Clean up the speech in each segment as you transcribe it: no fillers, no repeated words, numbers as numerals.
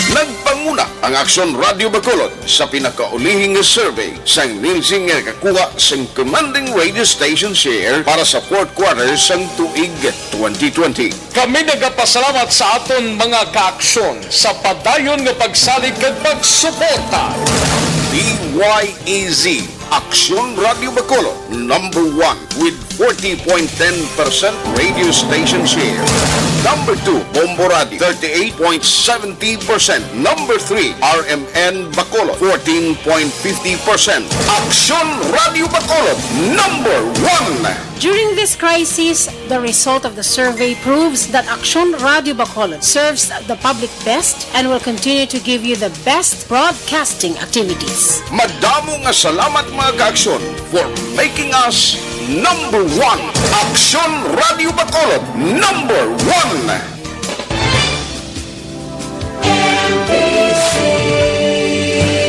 Nagpanguna ang Aksyon Radio Bacolod sa pinakaulihing survey sang Nielsen nga kakuha sang commanding radio station share para sa fourth quarter sang tuig 2020. Kami nagapasalamat sa aton mga kaaksyon sa padayon nga pagsalig kag pagsuporta. DYEZ Aksyon Radio Bacolod, number 1 with 40.10% radio station share. Number 2, Bombo Radio, 38.70%. Number 3, RMN Bacolod, 14.50%. Aksyon Radio Bacolod, number 1. During this crisis, the result of the survey proves that Aksyon Radio Bacolod serves the public best and will continue to give you the best broadcasting activities. Madamo nga salamat mga ka-aksyon for making us number 1. Aksyon Radio Bacolod, number 1.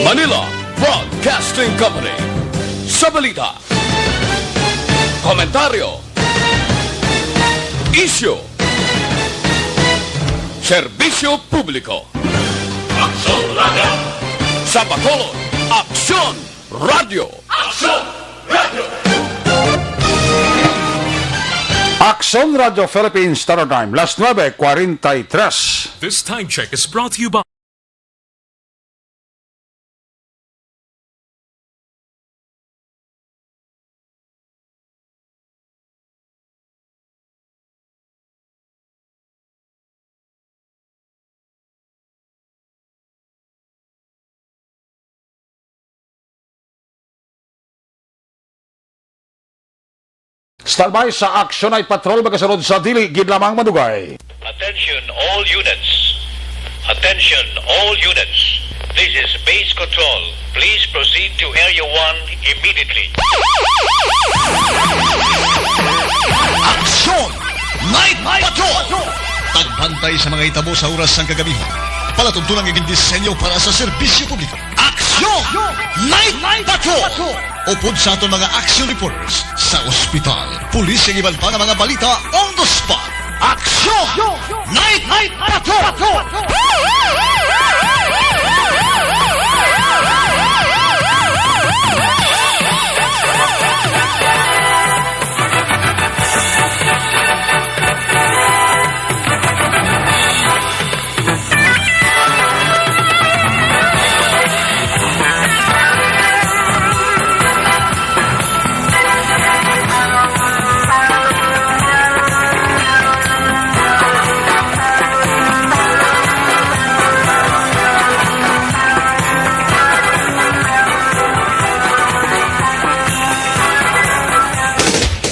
Manila Broadcasting Company. Sa balita, komentaryo, isyu, serbisyo publiko. Aksyon Radio. Sa Bacolod, Aksyon Radio. Aksyon Radio. Aksyon Radio Philippines Standard Time, las 9:43. This time check is brought to you by Standby sa aksyon ay patrol magasunod sa dili gid lamang madugay. Attention all units. Attention all units. This is base control. Please proceed to area 1 immediately. Aksyon! Night Patrol! Tagbantay sa mga itabo sa oras ng kagabihan. Palatuntunan ng disenyo para sa serbisyo publiko. Aksyon! Night Patrol! Upod sa aton mga action reporters sa ospital, pulis ang iban pa ng mga balita on the spot. Aksyon! Night Patrol!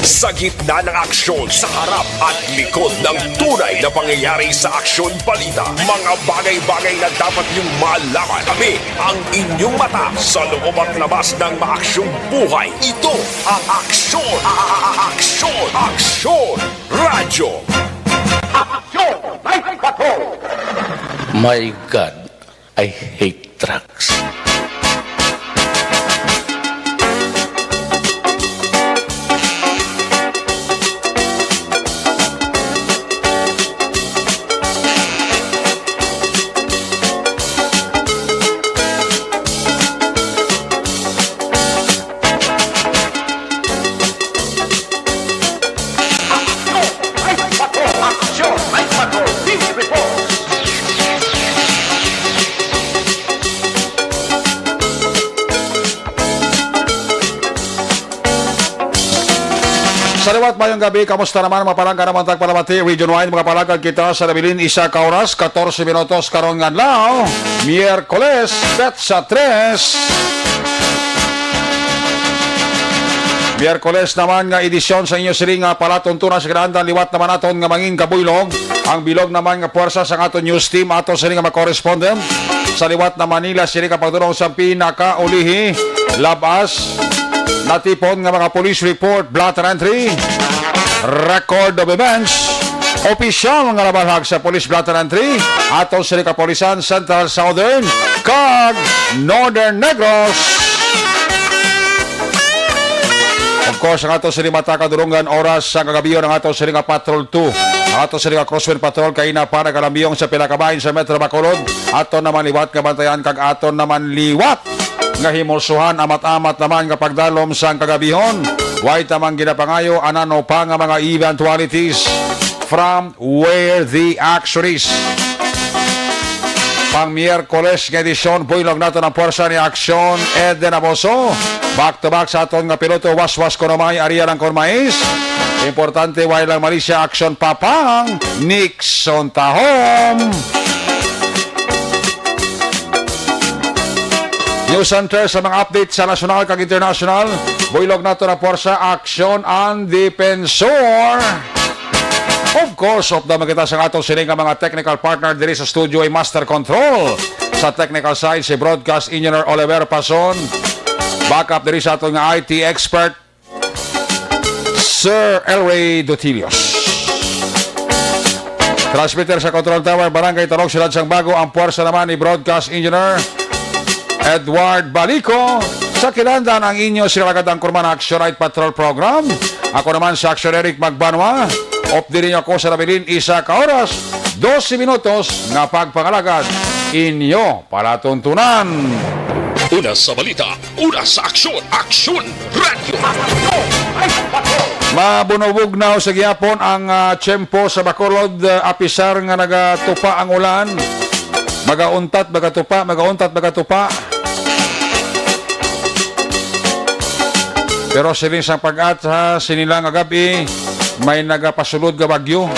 Sa gitna ng aksyon, sa harap at likod ng tunay na pangyayari sa aksyon balita, mga bagay-bagay na dapat niyong malaman. Kami ang inyong mata sa loob at labas ng maaksyong buhay. Ito ang Aksyon! Aksyon! Radyo! Aksyon! My God, I hate trucks. Saliwat mayong gabi, kamusta naman mga palangga naman tagpalamati, Region 1, mga palangga kita sa Nabilin, isa ka oras, 14 minutos karong adlaw, Miyerkules, Petsa 3. Miyerkules naman nga edisyon sa inyo siring nga palatuntunan sa kinaandan, liwat naman aton nga mangin kabuylog, ang bilog naman nga puwersa sa aton news team, aton siring nga makorespondent, sa liwat na Manila, siring nga pagdunong sa pinakaulihi, labas, natipon nga mga police report, blotter entry, record of events, opisyal nga nabahag sa police blotter entry, ato sa Kapolisan, Central Southern, kag Northern Negros. Of course, ang ato sila mata kadurungan oras sa kagabiyon ng ato sila Patrol 2. Ang ato sila Crosswind Patrol kay na para kalambiyong sa pilakabahin sa Metro Bacolod. Ato naman liwat kabantayan kag ato naman liwat nga himulsuhan amat-amat naman kapag dalom sa kagabihon. Way tamang ginapangayo anano pa nga mga eventualities from where the action is. Pang Miyerkules nga edisyon, builog nato ng puwersa ni Aksyon Eden Aboso. Back to back sa aton nga piloto, waswas ko naman Ariel ang Cormais. Importante, way lang Malaysia Aksyon Papang Nixon Tahom. News Center sa mga update sa national kag international. Builog nato ng puwersa, Aksyon ang Defensor. Of course, of the makita sa ato sining mga technical partner diri sa studio ay Master Control. Sa technical side, si Broadcast Engineer Oliver Pason. Backup diri sa ato nga IT expert, Sir Elray Dotilios. Transmitter sa Control Tower, Barangay Tarog, Silansang Bago. Ang puwersa naman ni Broadcast Engineer Edward Balico. Sa kilandan ang inyo sinagadang kurman Action Right Patrol Program. Ako naman si Action Eric Magbanwa. Off din niyo ako sa Labilin, isa ka oras, 12 minutos na pagpangalagad inyo palatuntunan. Una sa balita, una sa aksyon, Aksyon Radio. Mabunubog na sa gihapon ang tiyempo sa Bacolod, apisar nga nagatupa ang ulan. Magauntat, magatupa, magauntat, magatupa. Pero siling sa pag-at sa sinilang agabi, may nagapasulod nga bagyo.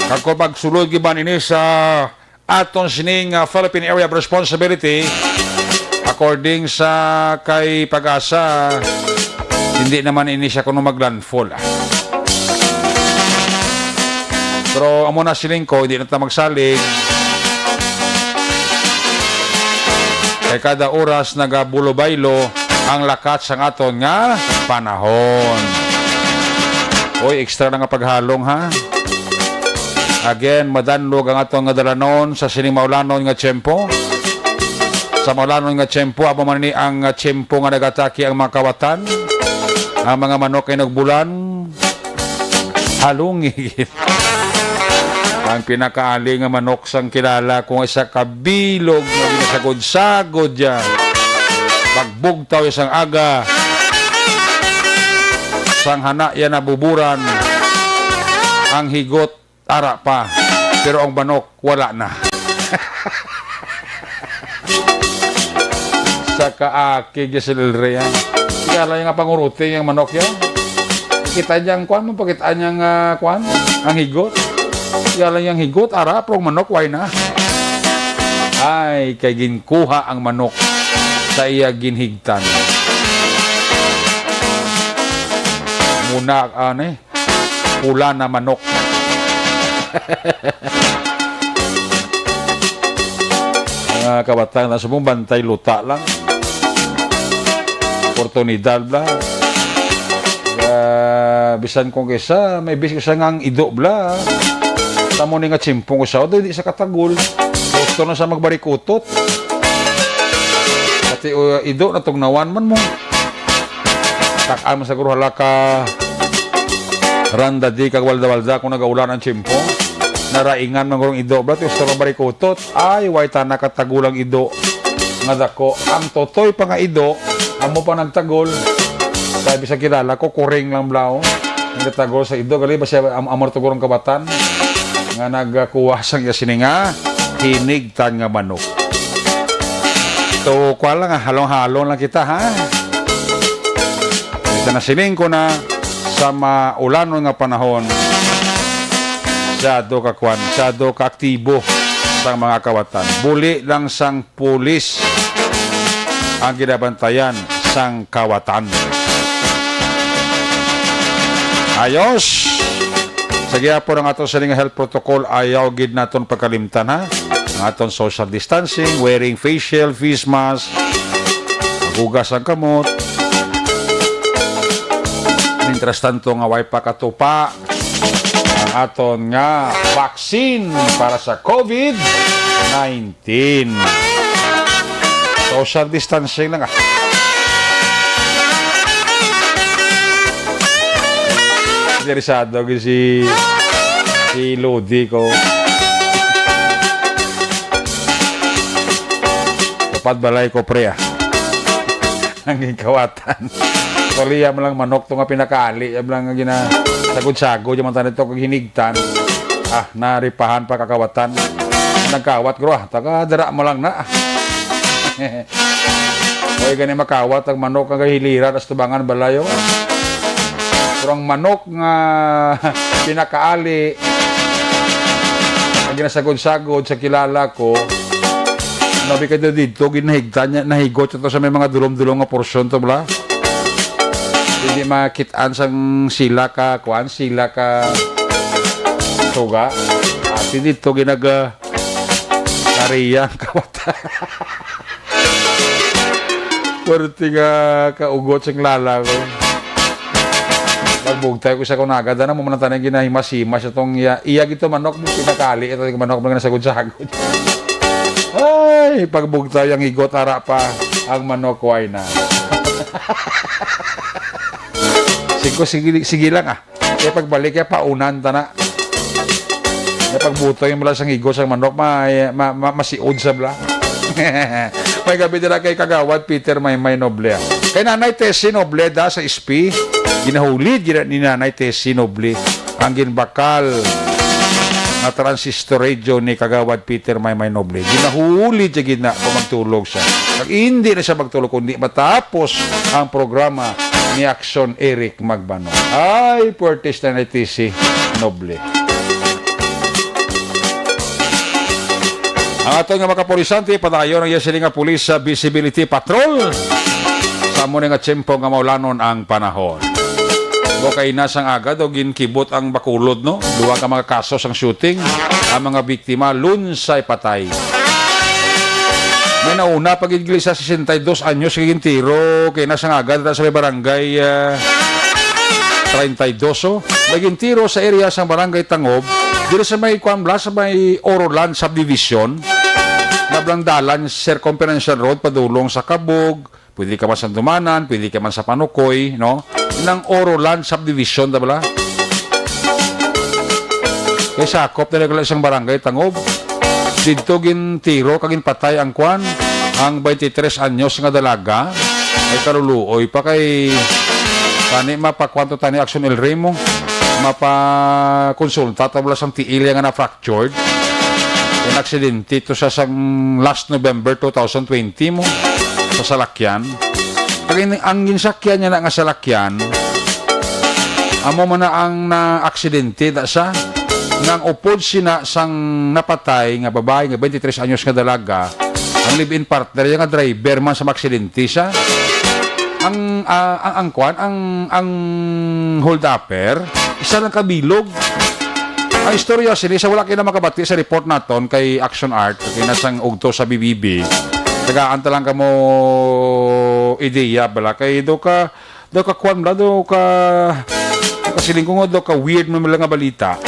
Kako magsulod giban ini sa aton sining Philippine Area of Responsibility, according sa kay Pag-asa, hindi naman ini siya kuno maglandfall. Pero amo na siling ko, hindi na ta magsalig. Kay kada oras nagabulo-baylo ang lakat sa aton nga panahon. Oy, extra na nga paghalong ha. Again, madanlog ang atong nga dalanon sa sining maulanon nga tiyempo. Sa maulanon nga tiyempo, abo man ni ang tiyempo nga nagataki ang mga kawatan. Ang mga manok ay nagbulan. Halungi. Ang pinakaali nga manok sang kilala kung isa kabilog nga ginasagod-sagod yan. Pagbugtaw isang aga, sang hana yan nabuburan, ang higot ara pa, pero ang manok wala na. Sa kaakig ya sililre yan. Kaya nga panguruti yung manok yan. Kita niyang kwan mo, pakita niyang kwan, ang higot. Kaya lang yung higot, ara, pero ang manok, why na? Ay, kay ginkuha ang manok sa iya ginhigtan. Muna, pula na manok. Mga kabatang na sumong bantay luta lang. Oportunidad bla. Bisan kong kesa, may bis kesa ngang ido bla. Tamo ni nga tsimpong ko sa odo, hindi sa katagul. Gusto na sa magbarikutot. Pati ido na tugnawan man mo. Takaan mo sa guru halaka randa di kag walda-walda kung nagaulan ang tsimpong. Naraingan man gurong ido. Ba't gusto na barikutot? Ay, way ta nakatagulang ido. Nga dako. Ang totoy pa nga ido, amo pa nagtagol. Sabi sa kilala ko, kuring lang blao. Nagtagol sa ido. Gali ba siya amor to gurong kabatan? Nga nagkuha sang yasini nga hinigtan nga manok. So, kwa lang halong-halong lang kita ha. Ito na siling ko na sa maulanon nga panahon, sado ka kwan, sado ka aktibo sa mga kawatan. Buli lang sang pulis ang ginabantayan sang kawatan. Ayos! Sige po ng aton sa health protocol, ayaw gid naton pagkalimtan ha. Ang aton social distancing, wearing facial, face mask, hugas ang kamot. Mientras tanto nga way pakatupa ang aton nga vaccine para sa COVID-19. Social distancing lang Interesado ko si Lodi ko. Dapat balay ko pre ang kawatan. Tuliya mo lang manok to nga pinakaali. Yam lang gina sagod-sagod yung mga tanito kag hinigtan. Naripahan pa kakawatan. Nagkawat ko taga dara mo lang na. Oy gani makawat ang manok nga hilira tas tubangan balayo. Kurang manok nga pinakaali. Ang ginasagod-sagod sa kilala ko. Nabi ka dito, ginahigtan niya, nahigot ito sa may mga dulong-dulong nga porsyon to bla. Hindi makitaan sang sila ka tuga. At dito ginaga kariyang kawata. Pwerte nga kaugot sang lala ko. Pagbugtay ko sa kunaga, na mo manatan yung ginahimas-himas itong iya gito manok mo pinakali. Ito yung manok mo nga nasagod-sagod. Ay, pagbugtay ang higot ara pa ang manok ko ay na. Sige lang Kaya pagbalik ya paunan ta na. Kaya pagbutoy mo lang sa higot sa manok masiod sa bla. May gabi nila kay Kagawad Peter may Noble. Kay Nanay Tessie Noble da sa SP. Ginahulid ni Nanay Tessie Noble ang ginbakal na transistor radio ni Kagawad Peter may Noble. Ginahulid siya gina kung magtulog siya. Pag hindi na siya magtulog kundi matapos ang programa ni Action Eric Magbano. Ay, puertes na Tessie Noble. Ang ato nga makapolisante, padayon ang yasiling nga pulis sa Visibility Patrol. Sa mo nga tiyempo nga maulanon ang panahon. Do kay nasang agad o ginkibot ang bakulod no. Duwa ka mga kaso sang shooting. Ang mga biktima lunsay patay. May nauna pagigili sa 62 anyos kaging tiro kay nasang agad sa may barangay 32. Naging tiro sa area sang barangay Tangob. Dito sa may Kuambla, sa may Orolan Subdivision. Nablang dalan Circumferential Road padulong sa Kabog. Pwede ka man sa Dumanan, pwede ka man sa Panukoy, no? Inang Orolan Subdivision, tabla. Kaya sakop na nagla isang barangay, Tangob. Dito gin tiro, kagin patay ang kwan. Ang 23 anyos nga dalaga, ay karuluoy pa kay tani mapakwanto tani Action El Remo, mapakonsulta, tabla sang tiil nga na-fractured. Yung aksidente ito sa last November 2020 mo. Sa salakyan. Ang ginsakyan niya na nga salakyan, amo man na ang na-aksidente da sa nang upod sina sang napatay nga babae nga 23 anyos nga dalaga, ang live-in partner nga driver man sa aksidente sa ang hold upper isa lang kabilog. Ang istorya sa wala kayo na makabati sa report naton kay Action Art kay nasang ugto sa BBB. Tagaan lang ka mo ideya bala kay do ka kwan bala do ka kasiling ko do ka weird mo lang nga balita.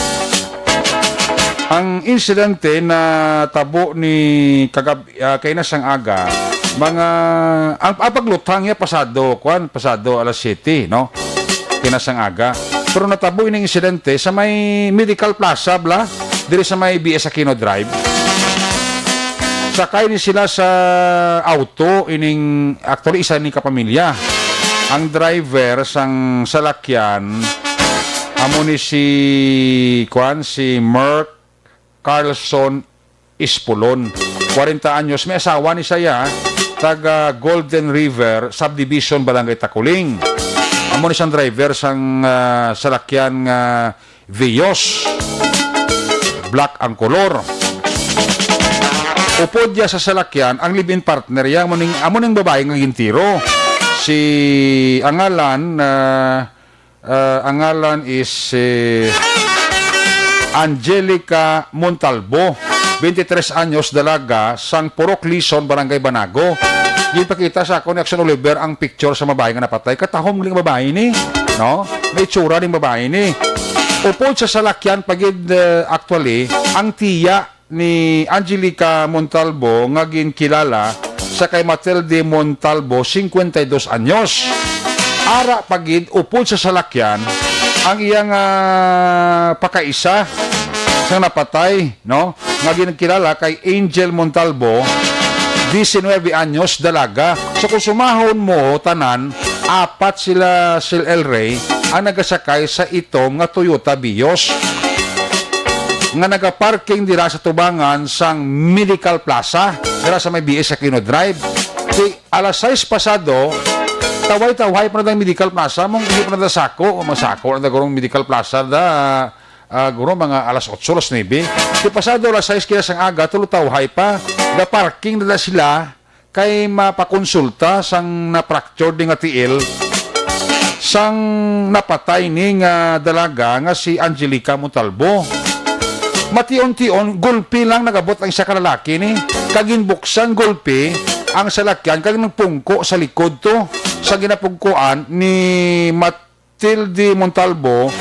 Ang insidente na tabo ni kay nasang aga mga ang paglutang niya pasado alas 7 no kinasang aga pero natabo ining insidente sa may Medical Plaza bala diri sa may BS Aquino Drive. Sakay ni sila sa auto ining actually isa ni kapamilya. Ang driver sang salakyan amo ni si Mark Carlson Ispolon. 40 anyos may asawa ni saya taga Golden River Subdivision Barangay Takuling. Amo ni sang driver sang salakyan Vios. Black ang kolor. Upod niya sa salakyan, ang live-in partner niya, amo ning babae nga gintiro. Si angalan is Angelica Montalbo, 23 anyos dalaga, sang Purok Lison, Barangay Banago. Gipakita sa ako ni Action Oliver ang picture sa babae nga napatay. Katahom ning babae ni, no? May tsura ning babae ni. Upod sa salakyan pagid actually ang tiya ni Angelica Montalbo nga ginkilala sa kay Matilde Montalbo 52 anyos. Ara pagid upod sa salakyan ang iyang pakaisa sa napatay, no? Nga ginagkilala kay Angel Montalvo, 19 anyos, dalaga. So kung sumahon mo, tanan, apat sila El Rey ang nagasakay sa itong nga Toyota Vios nga nagaparking dira sa tubangan sang Medical Plaza dira sa may BS Aquino Drive. Di alas 6 pasado, taway-taway pa na Medical Plaza, mong hindi pa na sako, o masako na gurong Medical Plaza da guro mga alas 8, alas 9. Di pasado alas 6 kaya sang aga, tulutawhay pa, da parking na sila kay mapakonsulta sang na-fracture di nga tiil sang napatay ni nga dalaga nga si Angelica Montalvo. Mation-tion, gulpi lang nagabot ang isa ka lalaki ni. Kaginbuksan gulpi ang salakyan, kag nagpungko sa likod to. Sa ginapungkuan ni Matilde Montalvo,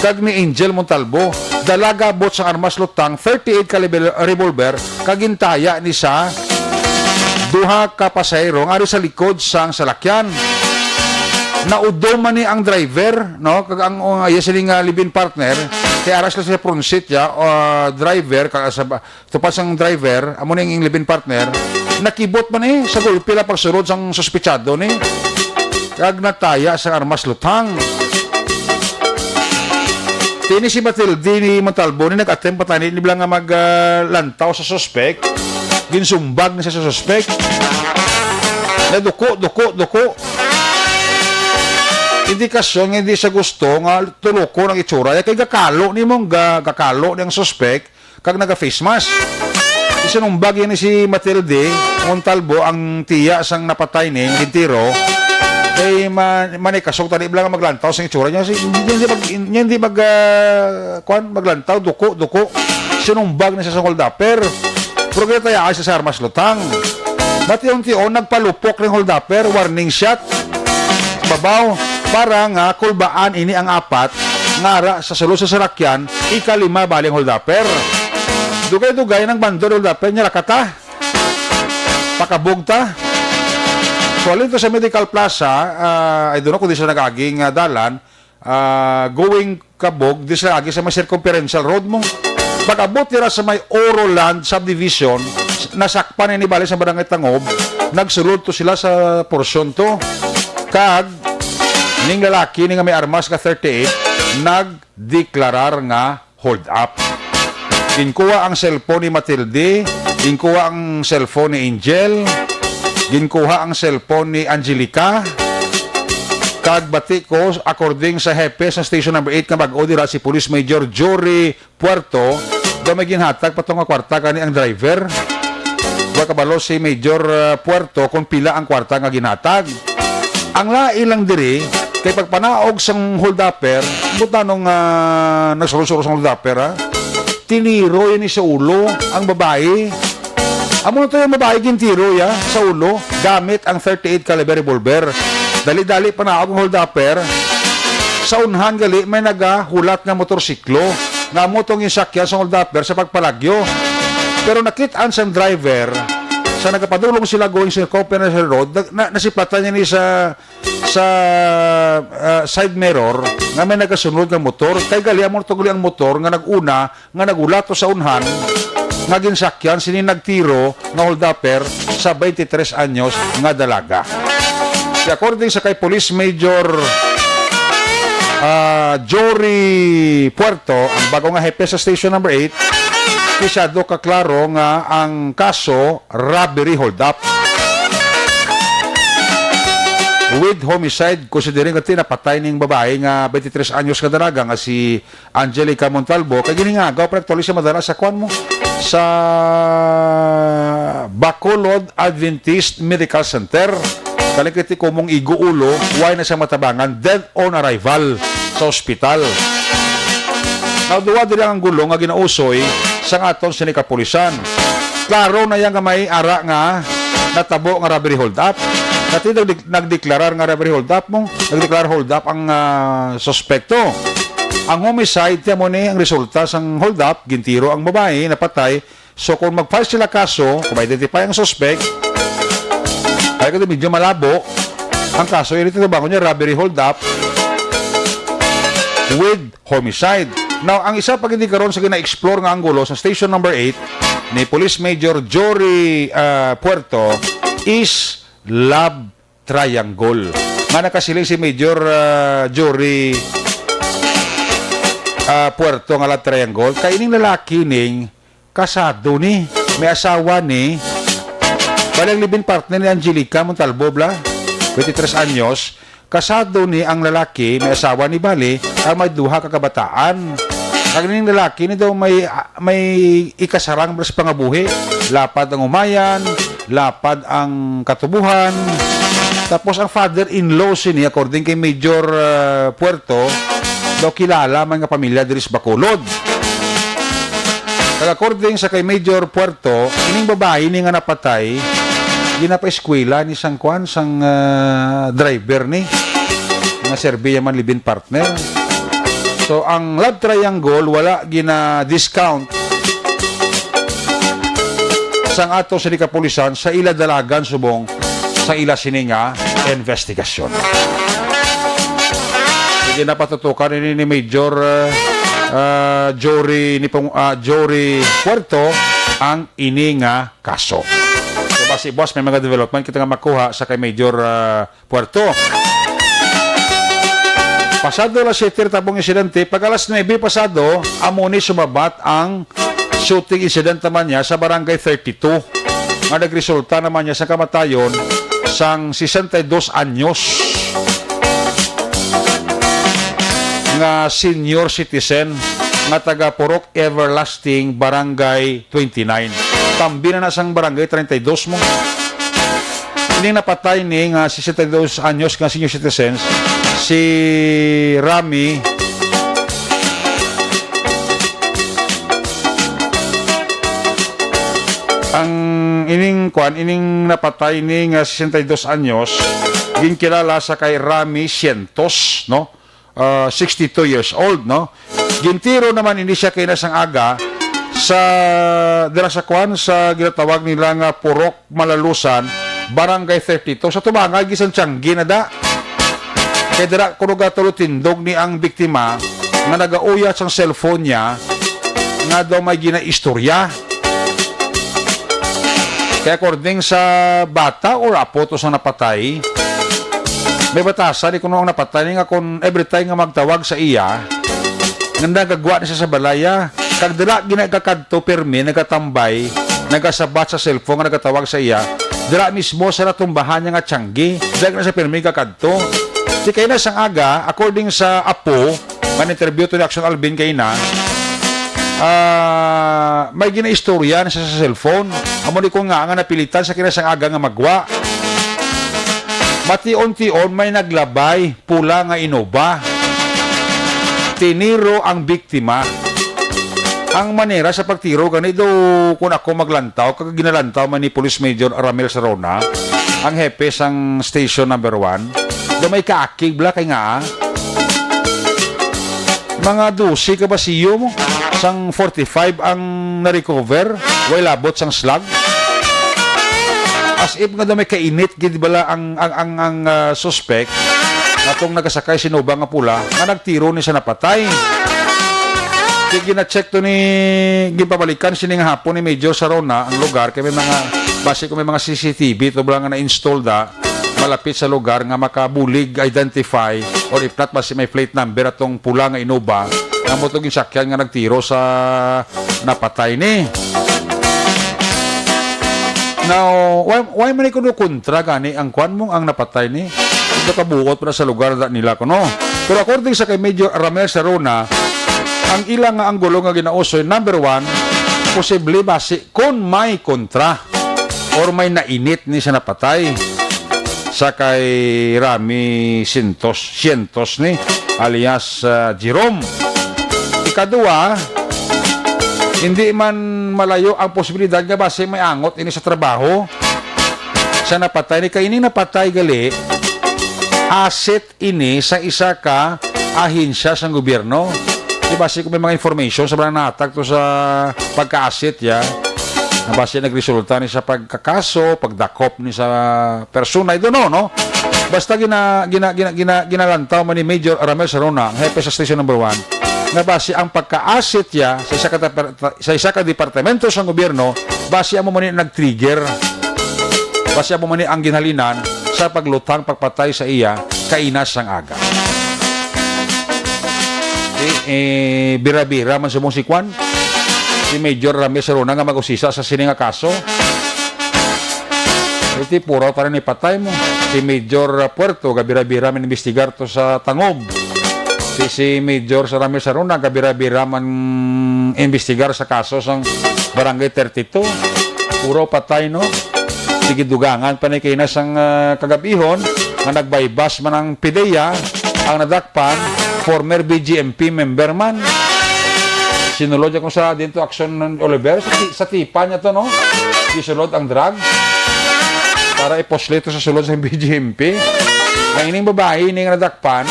kag ni Angel Montalvo. Dalaga bot sa armas lutang, 38 caliber revolver, kagintaya ni sa duha ka pasahero, nga sa likod sang salakyan. Naudo man ni ang driver, no? Kag ang siling live-in partner, kaya aras lang sa front seat ya, driver, kag sa tupas ang driver, amo ning live-in partner, nakibot man sa gulpi la pagsurod sang suspetsado ni. Kag nataya sa armas lutang. Tini si Matilde ni Montalvo ni nag-attempt patani ni bilang nga maglantaw sa suspect. Ginsumbag ni sa suspect. Naduko. Indikasyon nga hindi sa gusto nga tuluko ng itsura kay gakalo ni mong gakalo ng suspect kag naga-face mask. Isinumbag yan ni si Matilde Montalvo ang tiya sang napatay ni gintiro kay manikasok tani bilang maglantaw sa itsura niya hindi maglantaw duko. Sinumbag ni sa holdapper. Pero kaya tayo ay sa armas lutang. Mati-unti-on nagpalupok ng holdapper, warning shot. Babaw, para nga kulbaan ini ang apat, ngara sa salo sa sarakyan, ikalima baling holdapper. Dugay-dugay ng bandol holdapper niya lakata. Pakabugta. So, alin to sa Medical Plaza, I don't know kung di siya nagaging dalan, going kabog, di siya nagaging sa may circumferential road mo. Pag-abot nila sa may Oroland subdivision, nasakpan ni bali sa Barangay Tangob, nagsulod to sila sa porsyon to. Kag ning lalaki ning may armas ka 38 nagdeklarar nga hold up. Ginkuha ang cellphone ni Matilde, ginkuha ang cellphone ni Angel, ginkuha ang cellphone ni Angelica. Kag bati ko according sa hepe sa station number 8 nga bag-o dira si Police Major Jory Puerto, do may ginhatag patong nga kwarta kani ang driver. Wa kabalo si Major Puerto kung pila ang kwarta nga ginhatag. Ang lailang diri, kay pagpanaog sang holdapper, buta nung nagsurusuro sang holdapper, tiniro yun sa ulo ang babae. Amo na to yung babae gintiro sa ulo, gamit ang 38 caliber revolver. Dali-dali panaog ang holdapper. Sa unhan gali, may nagahulat nga motorsiklo, nga mo tong insakyan sa holdapper sa pagpalagyo. Pero nakitaan sa driver, sa nagapadulong sila going sa Copenhagen Road, nasiplatan niya ni sa side mirror nga may nagasunod nga motor. Kay gali mo tuguli ang motor nga naguna nga nagulato sa unhan nga ginsakyan sini nagtiro nga holdapper sa 23 anyos nga dalaga. According sa kay Police Major Jory Puerto, ang bago nga hepe sa station number 8, pisyado kaklaro nga ang kaso robbery hold-up with homicide, considering nga tinapatay ning babae nga 23 anyos ka dalaga nga si Angelica Montalvo. Kaya giningagaw pa nagtuloy siya madala sa kwan mo sa Bacolod Adventist Medical Center. Kalikiti ko mong iguulo, why na siya matabangan, dead on arrival sa ospital. Nauduwa din ang gulong nga ginausoy sa aton sinikapulisan. Klaro na yan nga may ara nga natabo nga robbery hold up. Dati nagdeklarar nga robbery hold up mo, nagdeklarar hold up ang suspekto. Ang homicide tiya mo ni ang resulta sang hold up, gintiro ang babae, napatay. So kung mag-file sila kaso, kung ma-identify ang suspect, kaya kasi medyo malabo ang kaso, yun ito ba niya robbery hold up. with homicide. Now, ang isa pag hindi karon sa gina-explore nga anggulo sa station number 8 ni Police Major Jory Puerto is love triangle. Nga nakasiling si Major Jory Puerto nga love triangle, kay ining lalaki ning kasado ni, may asawa ni, balang living partner ni Angelica Montalvo, 23 anyos, kasado ni ang lalaki, may asawa ni Bali, ang may duha ka kabataan. Ang ining lalaki ni daw may ikasarang belas pangabuhi, lapad ang umayan, lapad ang katubuhan. Tapos ang father-in-law sini, according kay Major Puerto, daw kilala man nga pamilya diri sa Bacolod. Kaya according sa kay Major Puerto, ining babae ni nga napatay, ginapa-eskwela ni sang kwan, sang driver ni, nga Serbia man living partner. So, ang love triangle, wala gina-discount sang ato sa kapulisan sa ila dalagan subong sa ila sininga investigasyon. Hindi na patutukan ni Major Jory Puerto ang ininga kaso. So, basi boss, may mga development kita nga makuha sa kay Major Puerto. Pasado la 7 tabong insidente, pag alas 9 pasado, amuni sumabat ang shooting incident naman niya sa barangay 32. Nga nagresulta naman niya sa kamatayon sang 62 anyos nga senior citizen nga taga Purok Everlasting Barangay 29. Tambi na sang barangay 32 mo. Ini napatay ni nga 62 anyos nga senior citizens si Rami ang ining napatay ni nga 62 anyos ginkilala sa kay Rami Cientos, no? 62 years old, no? Gintiro naman ini siya kay nasang aga sa dira sa kwan sa ginatawag nila nga Purok Malalusan Barangay 32 sa tumangay gisan Tianggi na da. Kaya dira kuno gatulo tindog ni ang biktima nga nagauyat sang cellphone niya nga daw may ginaistorya. Kaya according sa bata or apo to sa napatay, may batasan ni kuno ang napatay nga kung every time nga magtawag sa iya nga nagagwa na siya sa balaya, kag dira ginagakadto permi nagatambay, nagasabat sa cellphone nga nagatawag sa iya, dira mismo sa natumbahan niya nga Tianggi, dira na sa permi kakadto. Si kay na sang aga, according sa apo, man interview to ni Action Alvin kay na, may ginaistorya na siya sa cellphone. Amo ni ko nga napilitan sa kinasang aga nga magwa. Mati-on-tion may naglabay, pula nga Innova. Tiniro ang biktima. Ang manera sa pagtiro, ganito kung ako maglantaw, kag ginalantaw man ni Police Major Ramel Sarona, ang hepe sang station number 1, may kaakig bla kay nga mga 12 ka ba siyo mo sang 45 ang na-recover way labot sang slag as if nga may kainit gid bala ang suspect atong nagasakay sinuba nga pula nga nagtiro ni sa napatay. Kaya gina-check to ni gipabalikan sining hapon ni Major Sarona ang lugar kay may mga base ko may mga CCTV to bala nga na-install da malapit sa lugar nga makabulig identify or if not basi may plate number atong pula nga Innova nga mo itong sakyan nga nagtiro sa napatay ni. Now, why man ikuno kontra gani ang kwan mong ang napatay ni? Ito kabuot pa sa lugar nila kuno. Pero according sa kay Major Ramel Sarona, ang ilang nga anggulo nga ginausoy, number 1, posible basi kung may kontra or may nainit ni sa napatay sa kay Rami Cientos ni alias Jerome. Ikadua, hindi man malayo ang posibilidad nga base may angot ini sa trabaho sa napatay ni kay ini napatay gali asset ini sa isa ka ahensya sa gobyerno. Di base ko may mga information sa mga natag to sa pagka-asset ya. Base nagresulta ni sa pagkakaso, pagdakop ni sa persona, I don't know, no? Basta ginalantaw man ni Major Ramel Sarona, hepe sa station number 1, nga base ang pagka-asset niya sa isa ka departamento sa gobyerno, base mo man nag-trigger. Base mo man ang ginhalinan sa paglutang pagpatay sa iya kainas sang aga. Bira-bira man sumong si Kwan, si Major Ramel Sarona nga mag-usisa sa sininga kaso. Iti puro pa rin ipatay mo. Si Major Puerto, gabira-bira man investigar to sa Tangob. Si Major Ramel Sarona, gabira-bira man investigar sa kaso sang Barangay 32. Puro patay, no? Sige dugangan pa ni kainas ang kagabihon nga nagbaybas man ang PIDEA ang nadakpan former BGMP member man. Sinulod ako sa dito action ng Oliver sa tipa niya to, no? Isulod ang drug para iposlito sa sulod sa BGMP. Ang ining babae ining nadakpan,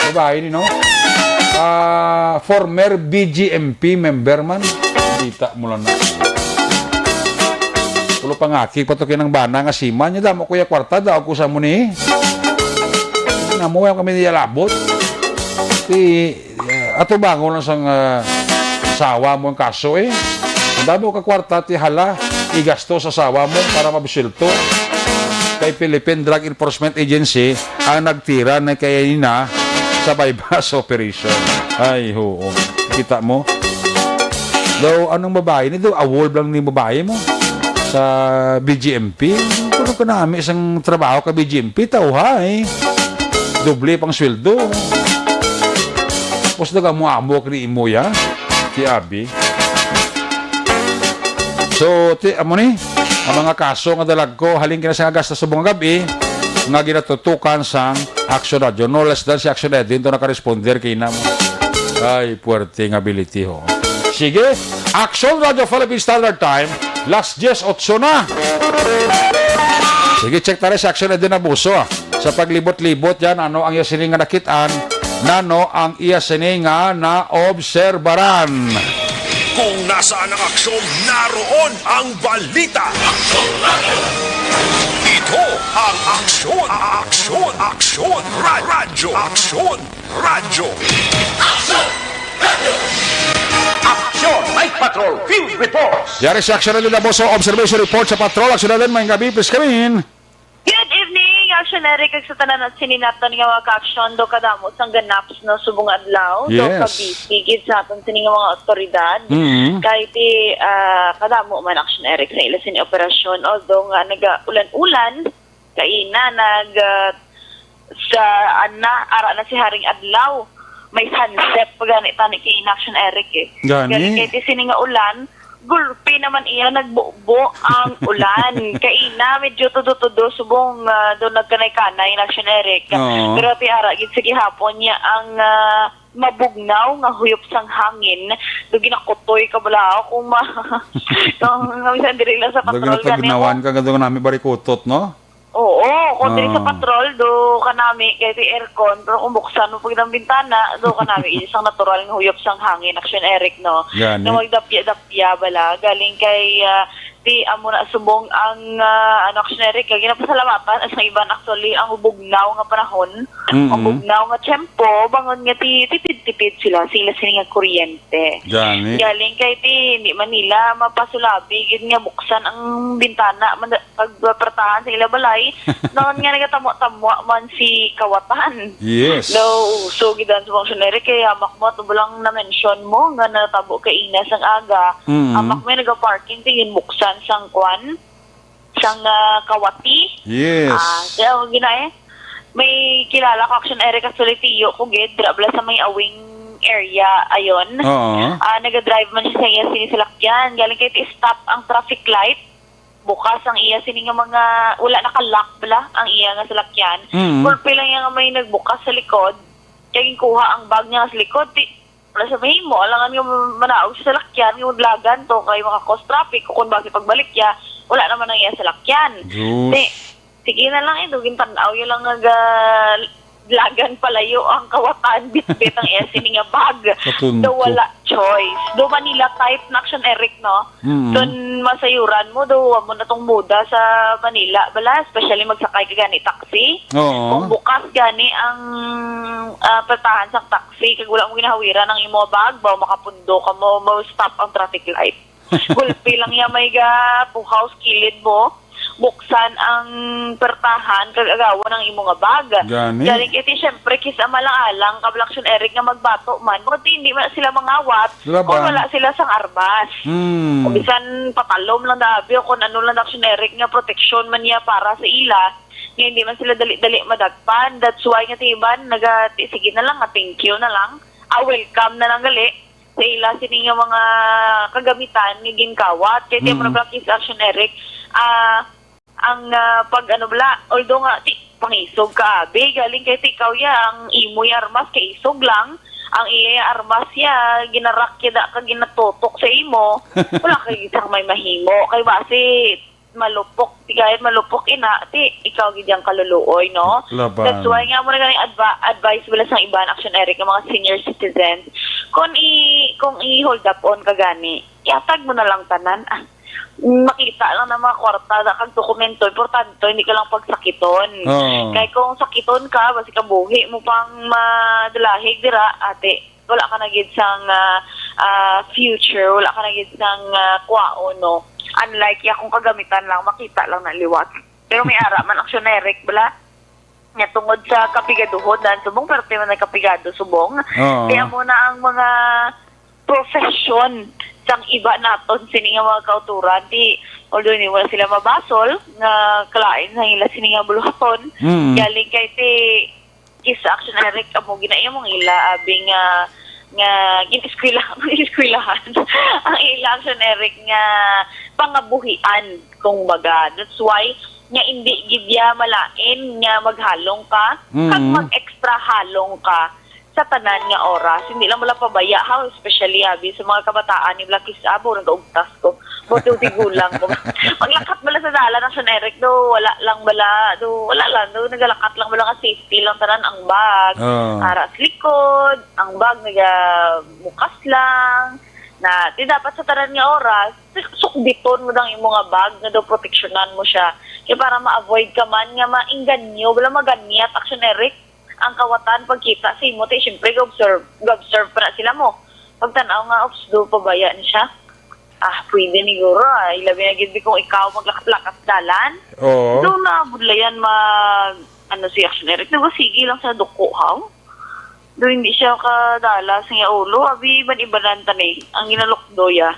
babae ni, no? Former BGMP member man. Dita mo lang na. Tulo pangaki patukin ng bana nga sima niya damo kuya kwarta daw ko sa mo ni. Namuya kami niya labot. Ato bango lang sang sawa mo ang kaso eh. Damo ka kwarta ti hala igasto sa sawa mo para mabisilto. Kay Philippine Drug Enforcement Agency ang nagtira na kaya nina sa bypass operation. Ay oo. Kita mo? Daw anong babae ni daw award lang ni babae mo sa BGMP. Puno ka namin isang trabaho ka BGMP tao ha eh. Doble pang sweldo. Tapos daga mo amok ni Imoya si Abi. So, amo ni, ang mga kaso nga dalag ko, halin kina sa agas na subong gabi, nga ginatutukan sang Action Radio. No less than si Action Radio, dito nakaresponder kay na mo. Ay, puwerte ng ability ho. Sige, Action Radio Philippine Standard Time, last 10:08 na. Sige, check tayo sa Action Radio na buso. Sa paglibot-libot yan, ano ang iya sining nga nakitaan, nano ang iya sining nga na-obserbaran. Kung nasaan ang aksyon, naroon ang balita. Ito ang aksyon, aksyon, aksyon, radyo, aksyon, radyo. Aksyon, Night Patrol, Field Reports. Yari sa Action Radio na buso, observation report sa patrol. Action Radio, may gabi, please come in. Good evening, Action Eric, sa tanan at sininatan nga mga ka-aksyon do kadamo sang ganaps no subong adlaw do Yes. kabisig sa aton sining mga otoridad kahit kadamo man Action Eric sa ila sini operasyon although nga naga-ulan-ulan kaina sa ara na si Haring Adlaw may sunset pagani tani kay Action Eric eh. Gani? Kaya sini nga ulan gulpi naman iya nagbubo ang ulan. Kaina medyo tudo-tudo subong doon nagkanay-kanay na Action Eric. Oo. Pero tiara gid sige hapon niya ang mabugnaw nga huyop sang hangin. Do ginakutoy ka bala kung kung minsan diri lang sa patrol Pagnawan ka gadong namin barikutot, no? Oo, kung diri sa patrol do kanami kay ti aircon pero kung buksan mo pag ng bintana do kanami isang natural nga huyop sang hangin Action Eric no. Gani. Na magdapya-dapya bala galing kay di amo na subong ang Action Eric kay ginapasalamatan sa iban actually ang bugnaw nga panahon. Ang bugnaw nga tiyempo bangon nga tipid sila sini nga kuryente. Gani. Galing kay ti hindi Manila mapasulabi gid nga buksan ang bintana pagpratahan sa ila balay noon nga nagatamo-tamo man si Kawatan. Yes. No, so gidan sa Action Eric kay amak mo tubulang na mention mo nga natabo kay Ines ang aga. Amak mo naga-parking tingin buksan sang kwan sang Kawati. Yes. Kaya gina may kilala ko Action Eric actually tiyo ko gid drabla sa may awing area ayon. Oo. Naga-drive man siya sa iya sinisalakyan. Galing kay stop ang traffic light. Bukas ang iya sini nga mga wala naka-lock bala ang iya nga salakyan. Pulpi lang yung may nagbukas sa likod. Kaya kuha ang bag niya sa likod. Wala sa mahimo. Alangan nga manaog sa salakyan. Yung lagan to kay maka-cause traffic. Kung bakit pagbalik niya, wala naman ang iya salakyan. Sige na lang ito. Gintanaw yun lang lagan palayo ang Kawatan. Bit-bit ang iya sini nga bag. Katunto. So wala choice. Do Manila type na action, Eric, no? Doon masayuran mo, do mo na tong muda sa Manila. Bala, especially magsakay ka gani taxi. Oo. Kung bukas gani ang patahan sa taxi, kag wala mo ginahawiran ng imo bag, ba makapundo ka mo, stop ang traffic light. Gulpi lang yan may puhaw kilid mo, buksan ang pertahan, kagagawa ng imo nga bag. Gani? Galing iti, syempre, kisa malang-alang, kablaksyon Eric nga magbato man, kung hindi man sila mangawat, Laban. o wala sila sang arbas. Hmm. O bisan patalom lang dabi, o kung ano lang action Eric nga proteksyon man niya para sa ila, nga hindi man sila dali-dali madagpan. That's why nga tiban, sige na lang, thank you na lang, welcome na lang gali, sa ila sini nga mga kagamitan nga ginkawat. Kaya di mo na practice action Eric, ang pag ano bala, although nga pangisog ka abi, galing kay ikaw ya ang imo ya armas kay isog lang, ang iya armas ya ginarak da ka ginatutok sa imo, wala kay isang may mahimo kay base malupok tigayat malupok ina ikaw gidyang kaluluoy, no? Laban. That's why nga mo na ganing advice bala sa iban action Eric ng mga senior citizens, kung i-hold up on ka gani, iatag mo na lang tanan. Makita lang na mga kwarta na kag dokumento, importante hindi ka lang pagsakiton. Kaya kung sakiton ka, basi ka buhi mo pang madalahig dira, ate, wala ka na gid sang future, wala ka na gid sang kwao, no? Unlike ya kung kagamitan lang, makita lang na liwat. Pero may ara man action Eric bala, nga tungod sa kapigaduhod dan subong pero man na kapigado subong. Kaya muna ang mga profession sang iba naton sini nga mga kauturan although ni wala sila mabasol nga kalain sa ila sini nga buluhaton galing kay kis action Eric amo ginaya mong ila abing nga gineskwilahan ang ila action Eric nga pangabuhian kung baga. That's why nga hindi gidya malain nga maghalong ka kag mag-extra halong ka sa tanan nga oras. Hindi lang wala pabaya, ha? Especially abi sa mga kabataan ni Black Kisabo, nag-ugtas ko. Buti gulang ko. Maglakat bala sa dala ng San Eric, wala lang, nagalakat lang bala ka safety lang tanan ang bag. Aras likod, ang bag bukas lang. Na, di dapat sa tanan nga oras, sukbiton mo dang imo nga bag, nga do proteksyonan mo siya. Kaya para ma-avoid ka man, nga maingganyo, wala maganyat, action Eric, ang kawatan pagkita sa imo, siyempre ga-observe pa na sila mo. Pagtanaw nga, do pabaya ni siya. Pwede ni Guro, ilabi na gid kung ikaw maglakat-lakat dalan. Oo. Doon na, budlayan si Action Eric, sige lang sa duko, ha? Doon hindi siya kadala sa nga ulo, abi, iban-ibanan tanay, ang ginalokdo ya.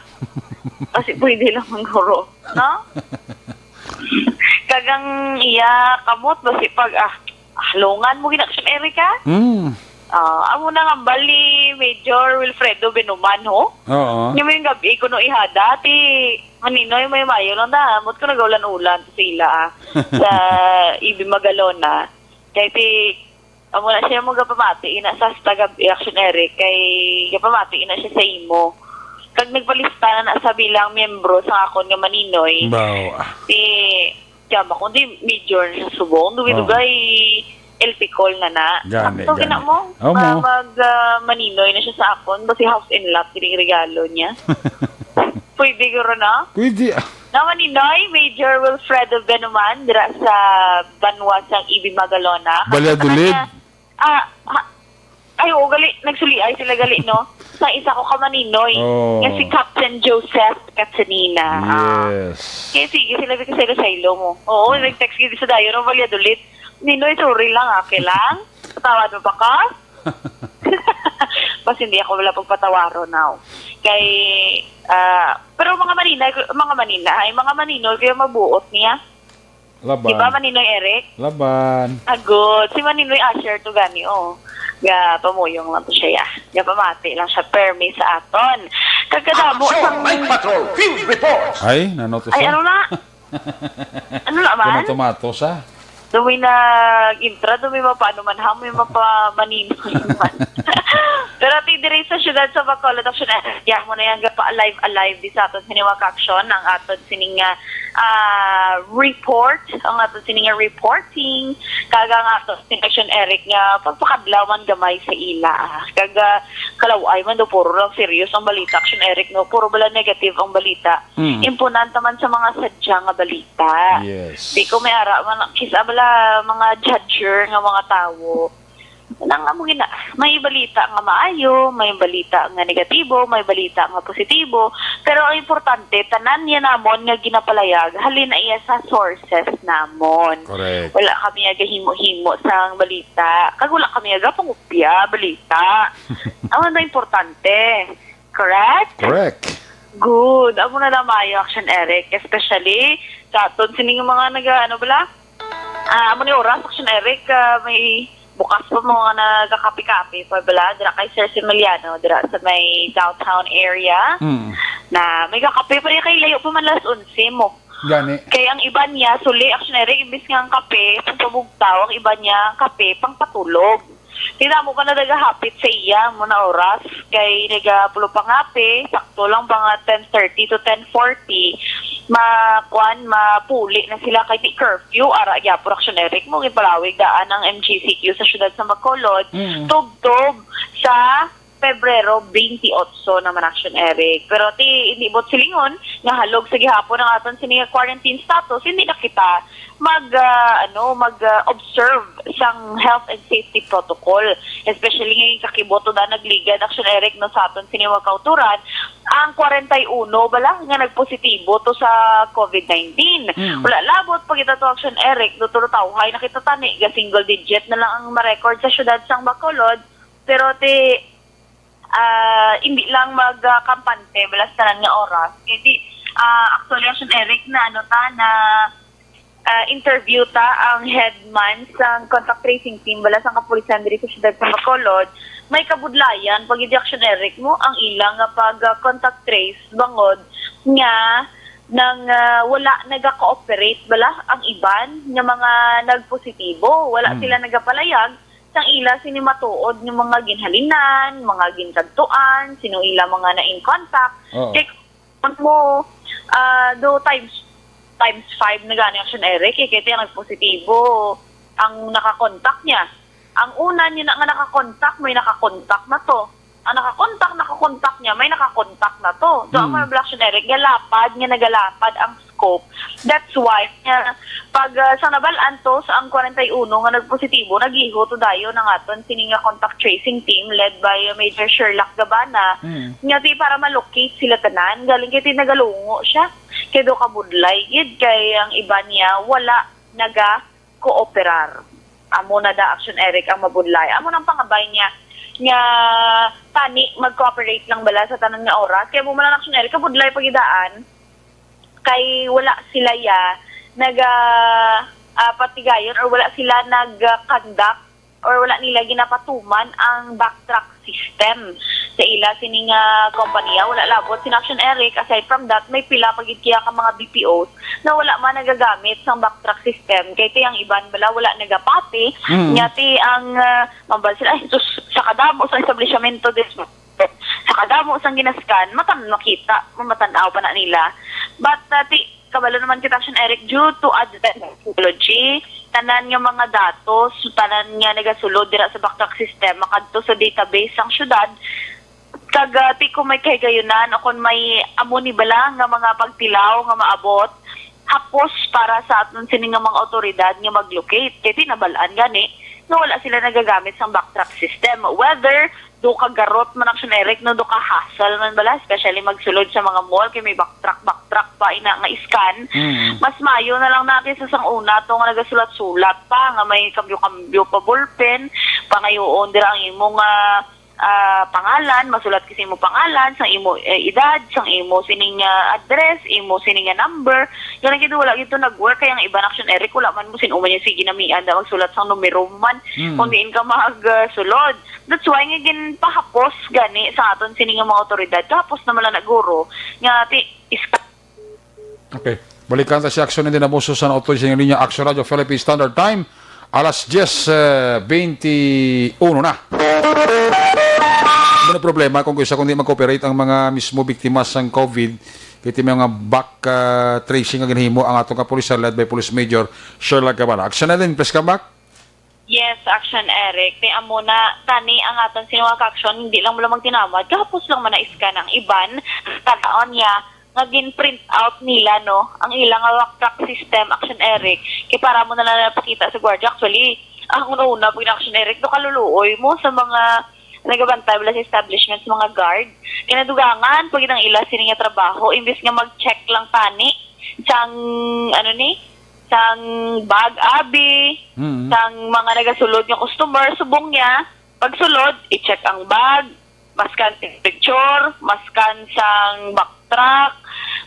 Kasi pwede lang ang Guro, no? Kagang iya, kamot, basi pag, lungan mo gina-Action Eric, ha? Amo na nga bali Major Wilfredo Benuman, ho? Oo. Yung may gabi ko no ihada, maninoy may mayo lang da. Mot ko nagaulan-ulan sa sila, sa Ibi Magalona. Kaya amo na siya mo gapamati, ina sa gabi Action Eric, kay gapamati, ina siya sa imo. Kag nagpalista na sa bilang miyembro sa akon nga maninoy, kaya kundi Major sa subong, dugay LP call na. So, gina mo, mag-maninoy na siya sa akon, basi house and lot, regalo niya. Pwede guro na? Pwede. Na maninoy, Major Wilfredo Benuman, dira sa Banwa sang Ibi Magalona. Balyadulid? Gali, nagsuliay sila gali, no? Sa isa ko ka maninoy, nga si Captain Joseph Katsanina. Yes. Kaya sige, sila sa ilo mo. Oo, nag-text gini sa dayo, no, Balyadulid. Ninoy, sorry lang, lang. Patawad mo pa ka? Bas hindi ako wala pagpatawaro now. Pero mga maninoy, kaya mabuot niya. Laban. Diba, Maninoy Eric? Laban. Good. Si Maninoy Asher to gani, pamuyong lang to siya, pamati lang siya, permi sa aton. Kagkadamo sang... Night Patrol Field Report! Ay, nanoto siya. Ay, ano na? Ano na man? Tomato sa. Dumi na intra, dumi paano man ha, may mapamaninoy man. Pero tidiri sa syudad sa Bacolod, action mo na yan, alive di sa aton siniwak action, ang aton sining report, ang ato sininga reporting, kaga nga ato Action Eric nga pagpakadlawan gamay sa ila. Kaga kalaway man do puro lang serious ang balita Action Eric no, puro bala negative ang balita. Imponanta man sa mga sadya nga balita. Yes. Di ko may ara man kisa bala mga judger nga mga tawo. Nang amo gina, may balita nga maayo, may balita nga negatibo, may balita nga positibo, pero ang importante tanan niya namon nga ginapalayag halin na iya sa sources namon. Correct. Wala kami aga himo-himo sang balita. Kag wala kami aga pangupya balita. Amo na importante. Correct? Correct. Good. Amo na mayo Action Eric, especially sa aton sining mga ano bala? Amo ni oras Action Eric, may bukas pa mga nagkakapi-kapi pa bala dira kay Sir Similiano dira sa may downtown area na may kakape pa rin kay layo pa man las 11 mo. Gani. Kaya ang iba niya suli Action Eric imbis nga ang kape pang pabugtaw, ang iba niya ang kape pang patulog. Tina mo ka na nagahapit sa iya mo na oras kay nagapulo pang hape sakto lang pang 10:30 to 10:40 mapuli na sila kay di curfew ara gyapon Action Eric mo gipalawig daan ang MGCQ sa syudad sa Bacolod tubtob sa Pebrero 28 naman Action Eric. Pero hindi bot silingon nga halog sa gihapon ang aton sini quarantine status, hindi na kita mag-observe sang health and safety protocol. Especially ngayon kakiboto da nagligad Action Eric no sa aton sini kauturan ang 41 bala nga nagpositibo to sa COVID-19. Wala labot pag ito to Action Eric, duturo tawhay nakita tani ga single digit na lang ang ma-record sa syudad sang Bacolod. Pero hindi lang magkampante balas tanan nga oras. Kasi actually Action Eric na interview ta ang headman sa contact tracing team balas ang kapulisan diri sa syudad sa Bacolod. May kabudlayan pag hindi Action Eric mo ang ilang nga pag contact trace bangod nga nang wala naga-cooperate bala ang iban nga mga nagpositibo, wala sila nagapalayag sang ila sini matuod ng mga ginhalinan, mga ginkadtuan, sino ila mga na in contact. Kaya mo do times 5 na gani Action Eric, kaya yung nagpositibo ang nakakontak niya. Ang una niya nga nakakontak, may nakakontak na to. Ang nakakontak niya, may nakakontak na to. So, ang mga Action Eric, nagalapad ang scope. That's why, pag sa nabalaan to, sa ang 41 nga nagpositibo, nag-iho to dayo ng aton sininga contact tracing team led by Major Sherlock Gabana. Nga para malocate sila tanan, galing kaya nagalungo siya. Kaya do kabudlay, kaya ang iba niya, wala naga-cooperar. Amo na da Action Eric ang mabudlay. Amo nang pangabay niya, nga tani mag-cooperate lang bala sa tanan nga oras. Kaya mo man Action Eric, kabudlay pagidaan, kay wala sila patigayon or wala sila nag-conduct or wala nila ginapatuman ang backtrack system sa ila sining kompanya. Wala labot sin Action Eric. Aside from that, may pila pagid kaya ka mga BPOs na wala man nagagamit sang backtrack system. Kaya ang iban bala wala nagapati. Nyati ang mambal sila sa kadamo sa establishmento sa kadamo sang ginaskan makita mamatanaw pa na nila. But kabalo naman kita Action Eric due to advanced technology, tanan nga mga datos, tanan nga nagasulod dira sa backtrack system makadto sa database sang syudad. Kagati ko may kahigayunan o kung may amoni bala nga mga pagtilaw nga maabot hapos para sa aton sining nga mga otoridad nga mag-locate. Kaya tinabalaan gani nga wala sila nagagamit sang backtrack system. Whether do ka garot man Action Eric no do ka hassle man bala, especially magsulod sa mga mall kay may backtrack pa ina nga scan. Mas mayo na lang natin sa sang una to nga nagasulat-sulat pa nga may kambyo pa ballpen pangayoon dira ang imong pangalan, masulat kasi mo pangalan, sang imo edad, sang imo sining address, imo sining number. Yan gito wala gito nag-work kaya ang iba Action Eric wala man mo sinuman yung sige namian da magsulat sang numero man kung diin ka magsulod. That's why nga ginpahapos gani sa aton sining mga otoridad. Tapos naman lang naguro nga Okay. Balikan ta si Action din na mo sa auto sa linya Action Radio Philippine Standard Time. Alas 10:21 na. Ano problema kung isa kundi mag-cooperate ang mga mismo biktima ng COVID kiti may mga back tracing nga ginhimo ang atong kapulisan led by Police Major Sherlock Cabana. Action na din, please come back. Yes, action Eric. Di amo na tani ang aton sinuwag action, hindi lang mo lamang tinamad. Kahapos lang man na-scan ang iban. Tanaon niya, nga gin-print out nila, no, ang ilang walk track system, action Eric. Kaya para mo na lang napakita sa gwardiya. Actually, ang una-una, pag action Eric, no, kaluluoy mo sa mga nagabantay wala sa establishments, mga guard. Kinadugangan, pag itang ila sini nga trabaho, imbis nga mag-check lang tani, sang, sang bag abi, sang mga nagasulod nga customer, subong niya, pagsulod, i-check ang bag, maskan temperature, maskan sang backtrack,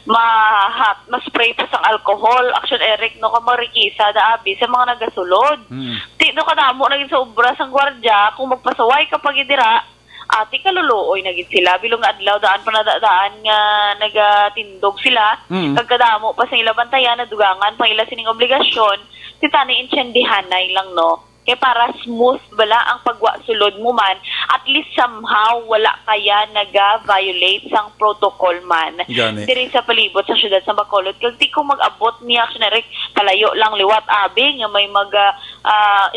ma-spray pa sang alcohol, action Eric, no, ka marikisa da abi sa mga nagasulod. Tito ka namo naging sa ubra sang gwardya, kung magpasaway ka pag idira, ati kaluluoy na gid sila bilong adlaw daan pa nadaan nga nagatindog sila kagkadamo pa sa ila bantayan na dugangan pa ila sining obligasyon si tani intsendihanay lang no kay para smooth bala ang pagwa sulod mo man at least somehow wala kaya naga-violate sang protocol man diri sa palibot sa syudad sa Bacolod kag di ko mag-abot ni action Eric palayo lang liwat abi nga may mag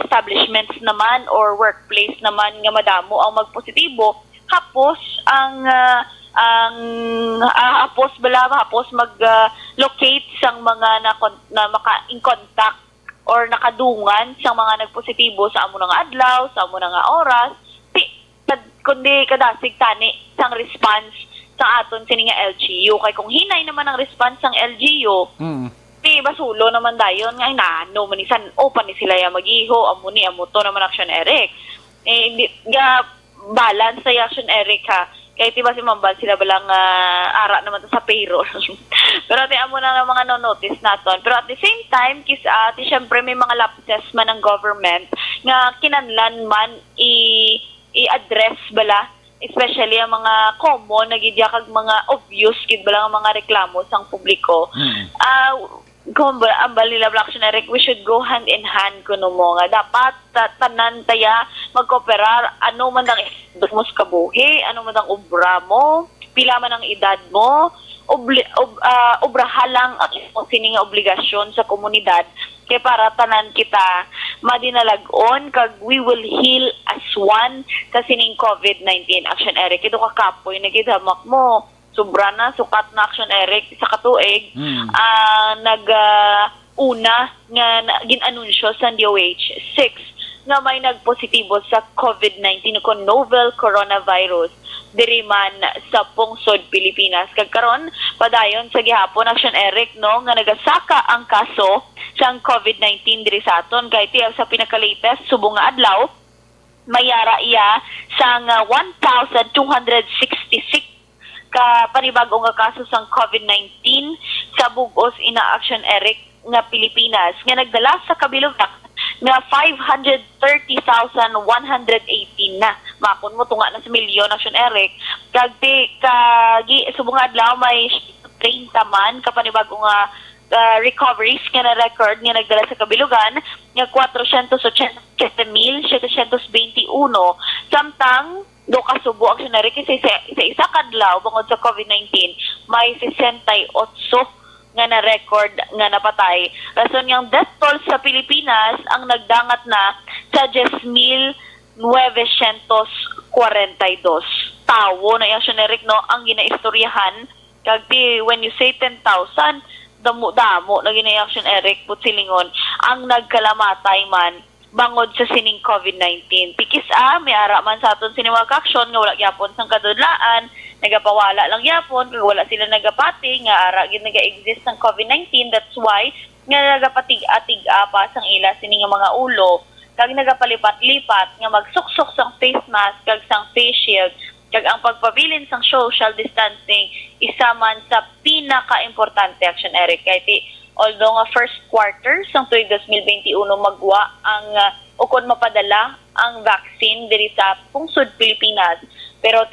establishments naman or workplace naman nga madamo ang magpositibo hapos ang hapos mag locate sang mga na maka in contact or nakadungan sa mga nagpositibo sa amo nga adlaw, sa amo nga oras, kundi kadasig tani sang response sa aton sini nga LGU. Kay kung hinay naman ang response sang LGU, basulo naman dayon nga nano manisan open ni sila ya magiho amo ni amo to naman action Eric. Hindi nga balance sa action Eric ha. Kaya tiba si Mambal sila balang ara naman sa payroll. Pero ati amo na mga no-notice naton. Pero at the same time, ati syempre may mga lapses man ng government nga kinanlan man i-address bala, especially ang mga common nagidya kag mga obvious gid bala nga mga reklamo sang publiko. Kung ambal nila Action Eric, we should go hand in hand kuno mo nga dapat tanan taya magkooperar ano man ang mo sa kabuhi, ano man ang obra mo, pila man ang edad mo, obrahalang ang sining obligasyon sa komunidad kay para tanan kita madinalagon kag we will heal as one sa sining COVID-19 Action Eric. Ito kakapoy nagidhamak mo sobra na sukat na action Eric sa katuig una nga ginanunsyo sa DOH 6 nga may nagpositibo sa COVID-19 o novel coronavirus diri man sa pungsod Pilipinas kagkaron padayon sa gihapon action Eric no nga nagasaka ang kaso sa COVID-19 diri sa aton kay tiyak sa pinaka-latest subong nga adlaw mayara iya sang 1,266 ka panibagong nga kaso sang COVID-19 sa bugos ina action Eric nga Pilipinas nga nagdala sa kabilog nga 530,118 na makon mo tunga na sa milyon action Eric kag subong adlaw may 30 man ka panibagong recoveries nga na record nga nagdala sa kabilugan nga 487,721 samtang do kasubo ang Eric isa kadlaw bangod sa COVID-19 may 68 nga na record nga napatay. Rason yang death toll sa Pilipinas ang nagdangat na sa 10,942 tawo na yung Eric no ang ginaistoryahan kag when you say 10,000 damo na gina-action Eric putsilingon ang nagkalamatay man bangod sa sining COVID-19. Pikis may ara man sa aton sining mga action nga wala gyapon sang kadudlaan, nagapawala lang gyapon kag wala sila nagapati nga ara gid naga-exist ang COVID-19. That's why nga nagapatig-atig pa sang ila sining mga ulo kag nagapalipat-lipat nga magsuksok sang face mask kag sang face shield kag ang pagpabilin sang social distancing isa man sa pinaka-importante action Eric kay although nga first quarter sang tuig 2021 magwa ang ukon mapadala ang vaccine diri sa pungsod Pilipinas pero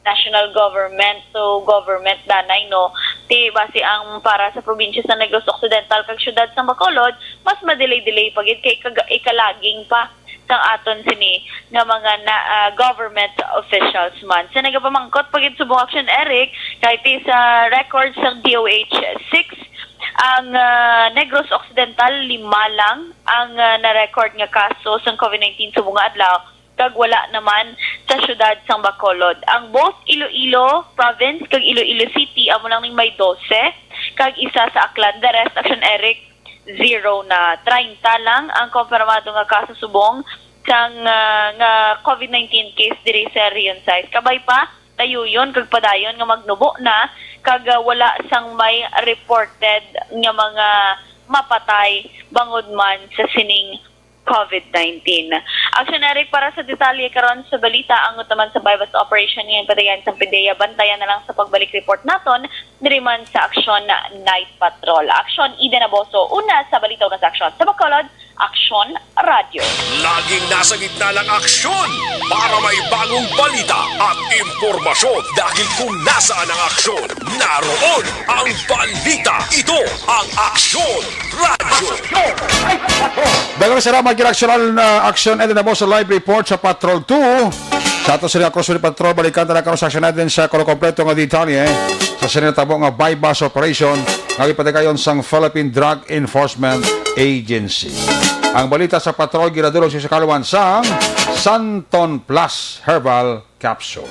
national government to government danay no base ang para sa probinsya sa Negros Occidental kag syudad sa Bacolod mas madelay-delay pagid kay ikalaging pa sang aton sini nga mga government officials man. Sa nagapamangkot pagit subong action, Eric, kahit sa records ng DOH 6, ang Negros Occidental 5 lang ang na-record nga kaso sa COVID-19 subong nga adlaw, kag wala naman sa syudad sang Bacolod. Ang both Iloilo province kag Iloilo City amo lang ning may 12, kag isa sa Aklan. The rest, action, Eric, 0 na. 30 lang ang kompirmado nga kaso subong sang nga COVID-19 case diri sa Rion Size. Kabay pa tayo yun kag padayon nga magnubo na kag wala sang may reported nga mga mapatay bangod man sa sining COVID-19. Action, Eric, para sa detalye karon sa balita ang utaman sa bypass operation ngayon padayan sa PDEA, bantayan na lang sa pagbalik report naton diri man sa Action Night Patrol. Action, Eden Aboso, una sa balita sa Action sa Bacolod, Action Radio. Laging nasa gitna ng aksyon para may bagong balita at impormasyon. Dahil kung nasaan ang aksyon, naroon ang balita. Ito ang Aksyon Radio. Dagang salamat kinaksyonan na action and na sa live report sa Patrol 2. Sa ato sila Crossway Patrol, balikan na karon sa action natin sa kompleto nga detalye sa sinatabo nga bypass operation nga ipatagayon sang Philippine Drug Enforcement Agency. Ang balita sa Patrol ginadulog sa kaluwan sang Santon Plus Herbal Capsule.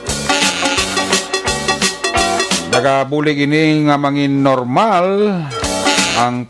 Nagabulig ini nga mangin normal ang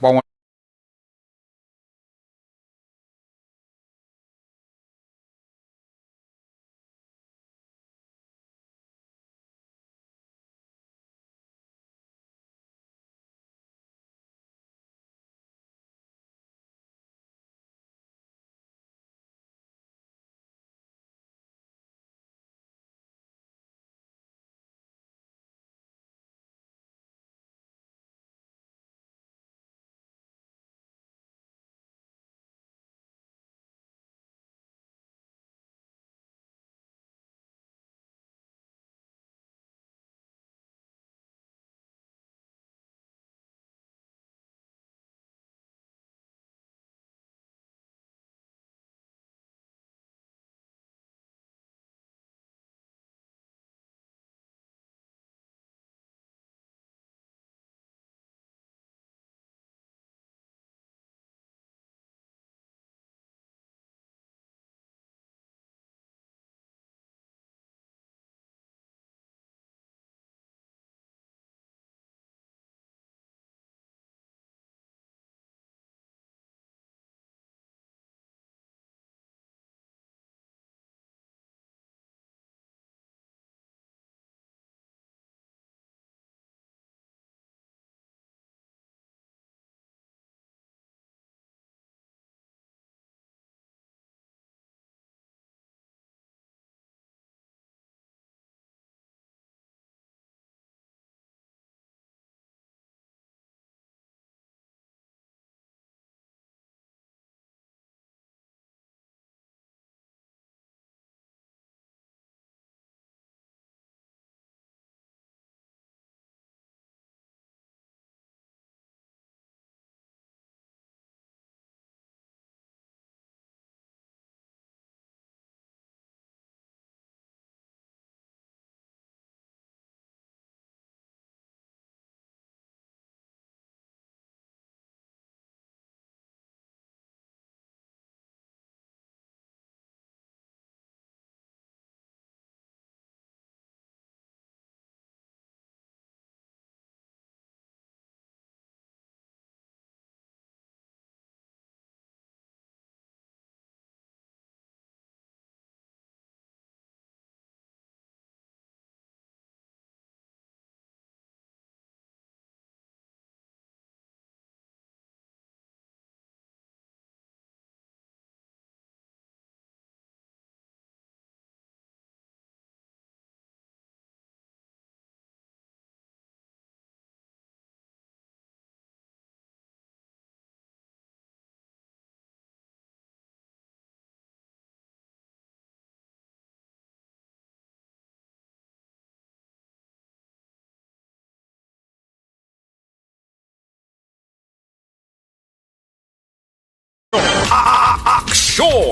Aksyon!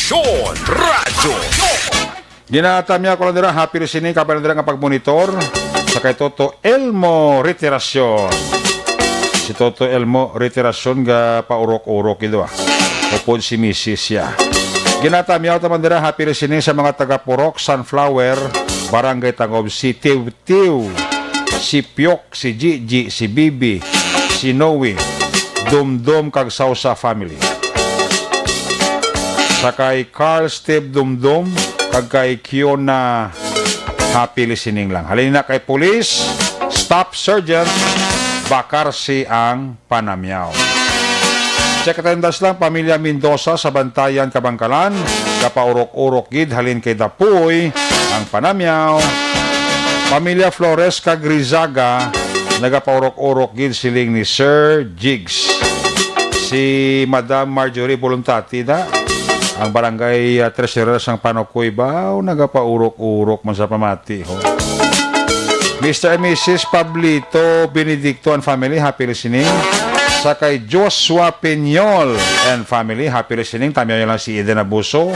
Aksyon Radyo. Ginatamya ko lang nila, happy listening, kapag nila nga pagmonitor sa kay Toto Elmo Retirasyon. Si Toto Elmo Retirasyon nga paurok-urok ito Upod si Mrs. ya. Ginatamya ko naman nila, happy listening sa mga taga-Purok, Sunflower, Barangay Tangob, si Tiu, si Pyok, si Gigi, si Bibi, si Noe, Dumdum kag Sausa family. Sa kay Carl Steve Dumdum, kag kay Kiona, happy listening lang. Halin na kay Police Staff Sergeant Bakarsi ang Panamyaw. Check attendance lang, Pamilya Mendoza sa Bantayan, Kabangkalan, kapaurok-urok gid, halin kay Dapuy ang Panamyaw. Pamilya Flores kag Rizaga, nagapaurok-urok gid siling ni Sir Jigs. Si Madam Marjorie Voluntati na ang barangay treasurer sang Panokoy ba o nagapaurok-urok man sa pamati ho. Mr. and Mrs. Pablito Benedicto and family, happy listening. Sa kay Joshua Peñol and family, happy listening. Tamiya lang si Eden Abuso.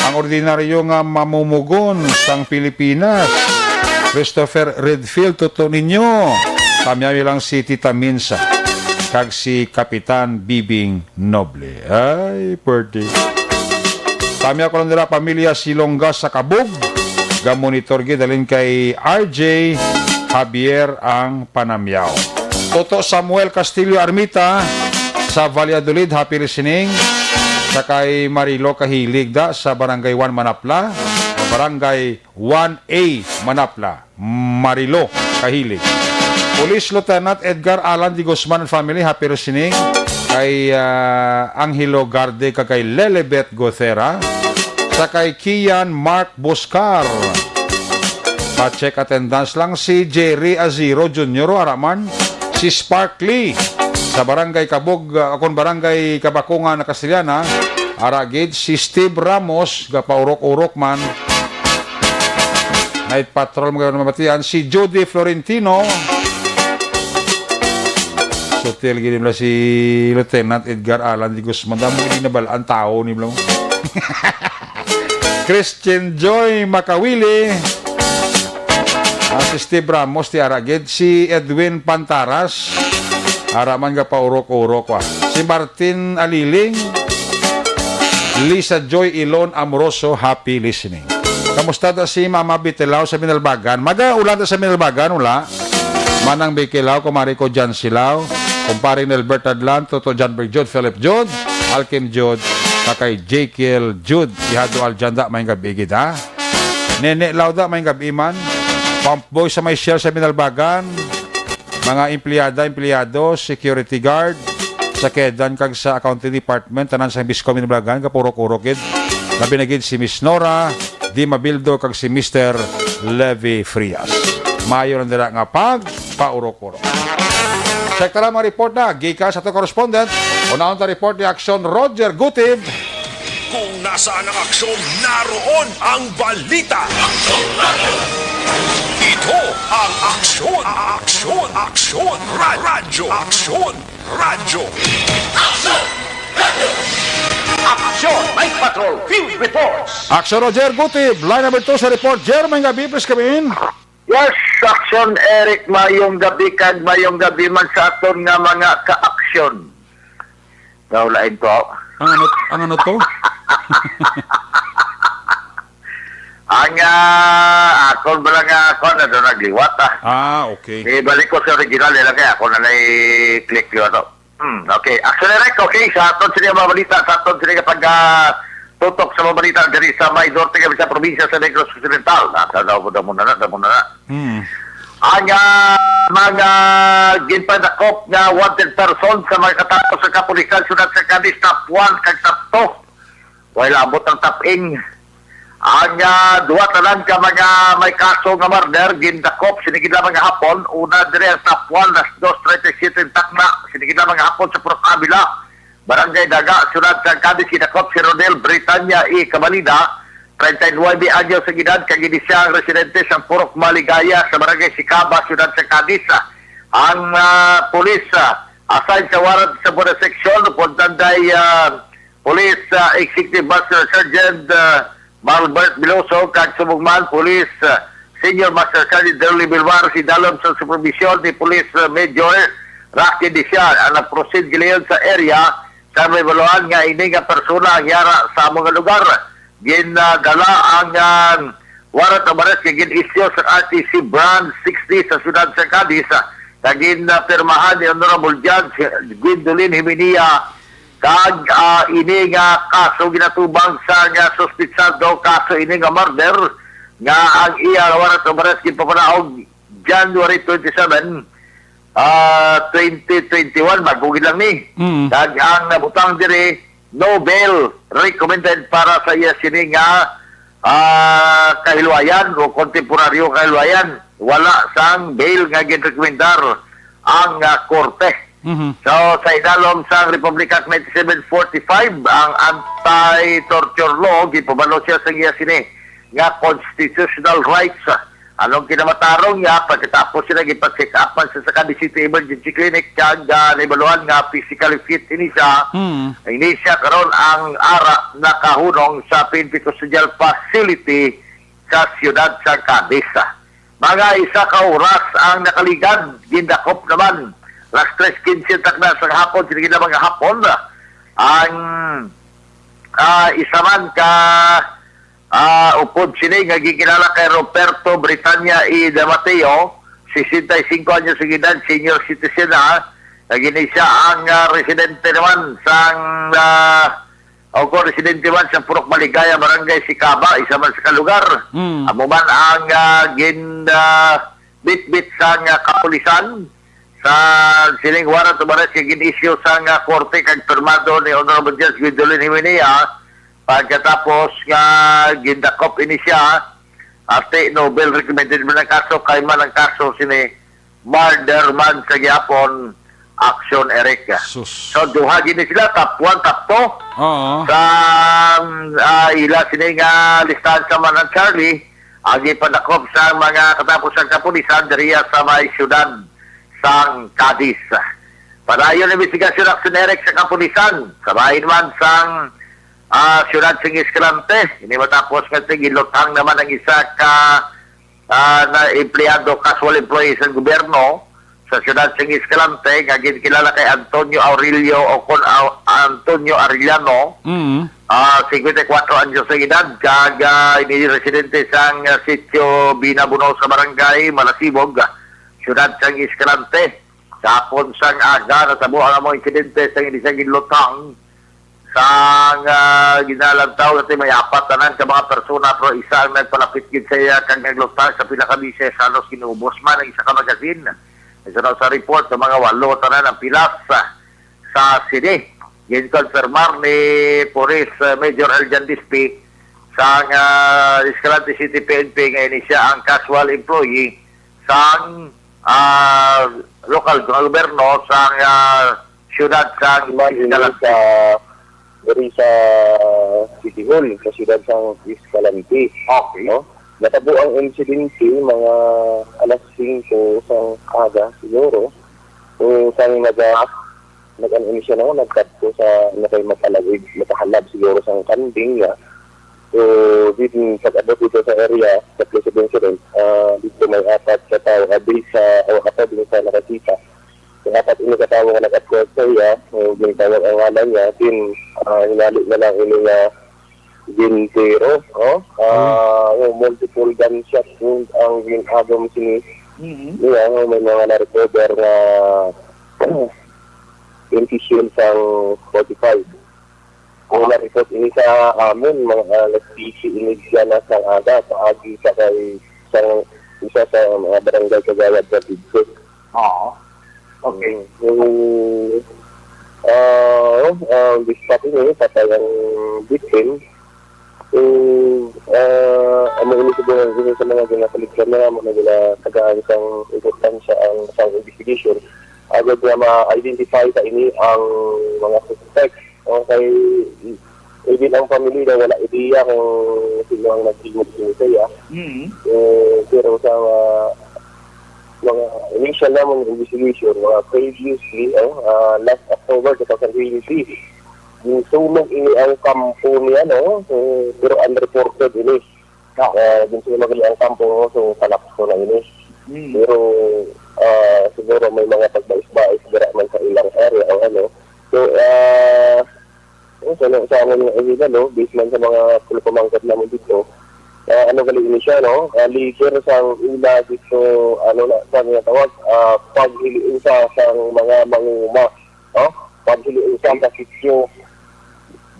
Ang ordinaryo nga mamumugon sang Pilipinas, Christopher Redfield, totoo ninyo. Tamiya lang si Tita Minsa kag si Kapitan Bibing Noble. Ay, pwede. Tamiya ko lang nila, Pamilya Silongga sa Kabug, gamonitor gidalin kay RJ Javier ang Panamyaw. Toto Samuel Castillo Armita sa Valladolid, happy listening. Sa kay Marilo Kahilig da sa Barangay 1 Manapla, Barangay 1A Manapla, Marilo Kahilig. Police Lieutenant Edgar Alan Di Guzman and family, happy listening. Kay Angelo Garde kay Lelebet Gothera. Sa kay Kian Mark Boscar, pa-check attendance lang si Jerry Aziro Jr. Araman. Si Sparkly sa Barangay Kabog, akong Barangay Kabakungan na Castellana, aragid. Si Steve Ramos gapaurok-urok man, night patrol mga mamatian. Si Judy Florentino, sotel gini nila si Lieutenant Edgar Alan Di Guzman. Damo hindi nabalaan tao ni Blang. Christian Joy Makawili, si Steve Ramos ti aragid. Si Edwin Pantaras, araman ka paurok-urok. Si Martin Aliling, Lisa Joy Ilon Amoroso, happy listening. Kamusta ta si Mama Bitilaw sa Minalbagan? Maga-ulan ta sa Minalbagan, ula. Manang Bikilaw, kumari ko Jan Silaw, kumparing Nelbert Adlan, Toto John Berjod, Philip Jod, Alkim Jod, kakay Jekyll Jud, ihado Aljanda, may gabi gita. Nene Lauda, may gabi man. Pump boy sa may shell sa Minalbagan, mga empleyado, security guard, sa Kedan kag sa accounting department, tanan sa Biscom Minalbagan, kapurok-urokid. Labi na gid si Miss Nora Di Mabildo kag si Mr. Levi Frias. Mayo lang nila nga paurok-urok. Check tala mga report na, gika sa ito correspondent. Unaon ta report ni Aksyon Roger Gutib. Kung nasaan ang aksyon, naroon ang balita. Ito ang aksyon, radyo. Aksyon Night Patrol Field Reports. Aksyon Roger Gutib, line number 2 sa report. Jermaine Gabi, please come in. Yes, Aksyon Eric, mayong gabi kag mayong gabi man sa aton nga mga ka-aksyon. Naulain ko. Ang ano to? Ang akon ba nga ako na doon nagliwat Okay. Ibalik ko sa original nila kaya ako na na-click liwat. Okay, Aksyon Eric, okay, sa aton sila mabalita, sa aton sila kapag tutok sa mabalita dari sa may norte kami sa probinsya sa Negros Occidental. Damo na. Ang mga ginpadakop nga wanted person sa mga katapos sa kapulisan sunod sa Cadiz top 1 kag top 2. Wala abot ang taping. Ang duwa tanan ka mga may kaso nga murder gindakop sinigid lamang nga hapon. Una dire ang top 1 las 2:37 takna sinigid lamang nga hapon sa Purok Avila. Barangay Daga, sunod sa Cadiz, kinakop si Rodel Britannia E. Camalida, 39 anyos sa edad, kagini siya ang residente sa Purok Maligaya sa Barangay Sicaba, sunod sa Cadiz. Ang polis assigned sa warrant sa Buena Section, puntanday Police Executive Master Sergeant Malbert Biloso, kag sumugman Police Senior Master Sergeant Derly Bilbar, si dalom sa supervision ni Police Major Rocky Dician, ang nag-proceed gilayon sa area sa may baluan nga ini nga persona ang yara sa mga lugar. Ginadala ang warrant of arrest kay gin-issue sa RTC Brand 60 sa siyudad sa Cadiz. Kagin pirmahan ni Honorable Judge Gwendolyn Himinia kag ini nga kaso ginatubang sa nga suspitsado kaso ini nga murder nga ang iya warrant of arrest gipapanaog January 27 2021 bago lang ni. Kag ang nabutang diri no bail recommended para sa iya sini nga kahilwayan o kontemporaryo kahilwayan. Wala sang bail nga ginrekomendar ang korte. So sa idalom sang Republic Act 9745 ang anti-torture law gipabalo siya sa iya sini nga constitutional rights. Anong kinamatarong niya pagkatapos sila gipa-check upan sa Cadiz City Emergency Clinic kag naibaluan nga physically fit ini siya. Ini siya karon ang ara nakahunong sa PNP Custodial Facility sa siyudad sa Cadiz. Mga isa ka oras ang nakaligad, gindakop naman. Last 3:15 takna sa hapon, sinigin na mga hapon. Ang isa man ka upod sini nga gikilala kay Roberto Britania E. De Mateo, 65 anyos sa edad, senior citizen na. Nagini siya ang residente naman sang residente man sa Purok Maligaya, Barangay Sicaba, isa man sa kalugar. Amo man ang bit-bit sa kapulisan sa sining warrant of arrest kay gin-issue sa korte kag pirmado ni Honorable Judge Gwendolyn Himinia. Pagkatapos nga gindakop ini siya ate Nobel recommended man ang kaso kay man ang kaso sini murder man sa gyapon action Eric. So duha gini sila top 1 top 2 sa ila sini nga listahan sa Manang Charlie agi padakop sa mga katapos ang kapulisan diriya sa may syudad sang Cadiz. Padayon investigasyon action Eric sa kapulisan sa bahin man sang siyudad sing Escalante. Ini matapos kasi gilutang naman ang isa ka na empleyado, casual employee sa gobyerno sa siyudad sing Escalante nga kilala kay Antonio Aurelio o kon Antonio Arellano. 54 anyos sa edad kag ini residente sang sitio Binabuno sa barangay Malasibog, siyudad sing Escalante. Sapon sang aga natabo ang mga insidente sang isang gilutang sang ginalantaw natin may apat tanan ka mga persona pero isa ang nagpalapit gid sa iya kang naglutang sa pinakabise sa Los Kinubos man ang isa ka magazine. Isa na sa report sa mga 8 tanan ang pilas sa sini. Gin-confirmar ni Police Major Eljan Dispi sa Escalante City PNP ngayon siya ang casual employee sang local gobyerno sang siyudad sang Escalante. Dari sa City Hall, sa siyudad sang Escalante. Okay. No? Natabo ang insidente mga alas 5 sang aga siguro. So, sang nag-ano siya na, nag-cut ko sa makahalab siguro sang kanding niya. So, dito pag-abot dito sa area, sa presidential, dito may apat sa tao, apat din sa nakasita. Kung apat ini katawang nga nag-upload sa iya, yung tawag ang ngalan niya, din hinali na lang ini nga Gintero, multiple gunshot wound ang ginagam sini. Niya, may mga na-recover na infusion sang 45. Kung na-report ini sa amin, mga nag-PC ini dyan na sang aga, paagi sa kay isa sa mga barangay Kagawad sa Bidso. Okay. Dispat ini patay ang victim. Ang ini siguro sa mga ginapalitan na mga nila tagaan sang importansya ang sang investigation. Agad na ma-identify sa ini ang mga suspect. Kay even ang pamilya na wala ideya kung sino ang nag-imod sa iya. Pero sa mga initial namang investigation, mga previously, last October 2023, sulog ini ang kampo niya, no? So, pero unreported ini. Din sila magali ang kampo, so palakso na ini. Pero siguro may mga pagbais-bais dira man sa ilang area o ano. So, sa amin yung area, no? Based man sa mga pulpamangkat namin dito, ano gali ini siya, no? Liker sang ila dito, ano na, sa nga tawag, paghiliin sa mga mangunguma, no? Paghiliin sa sityo,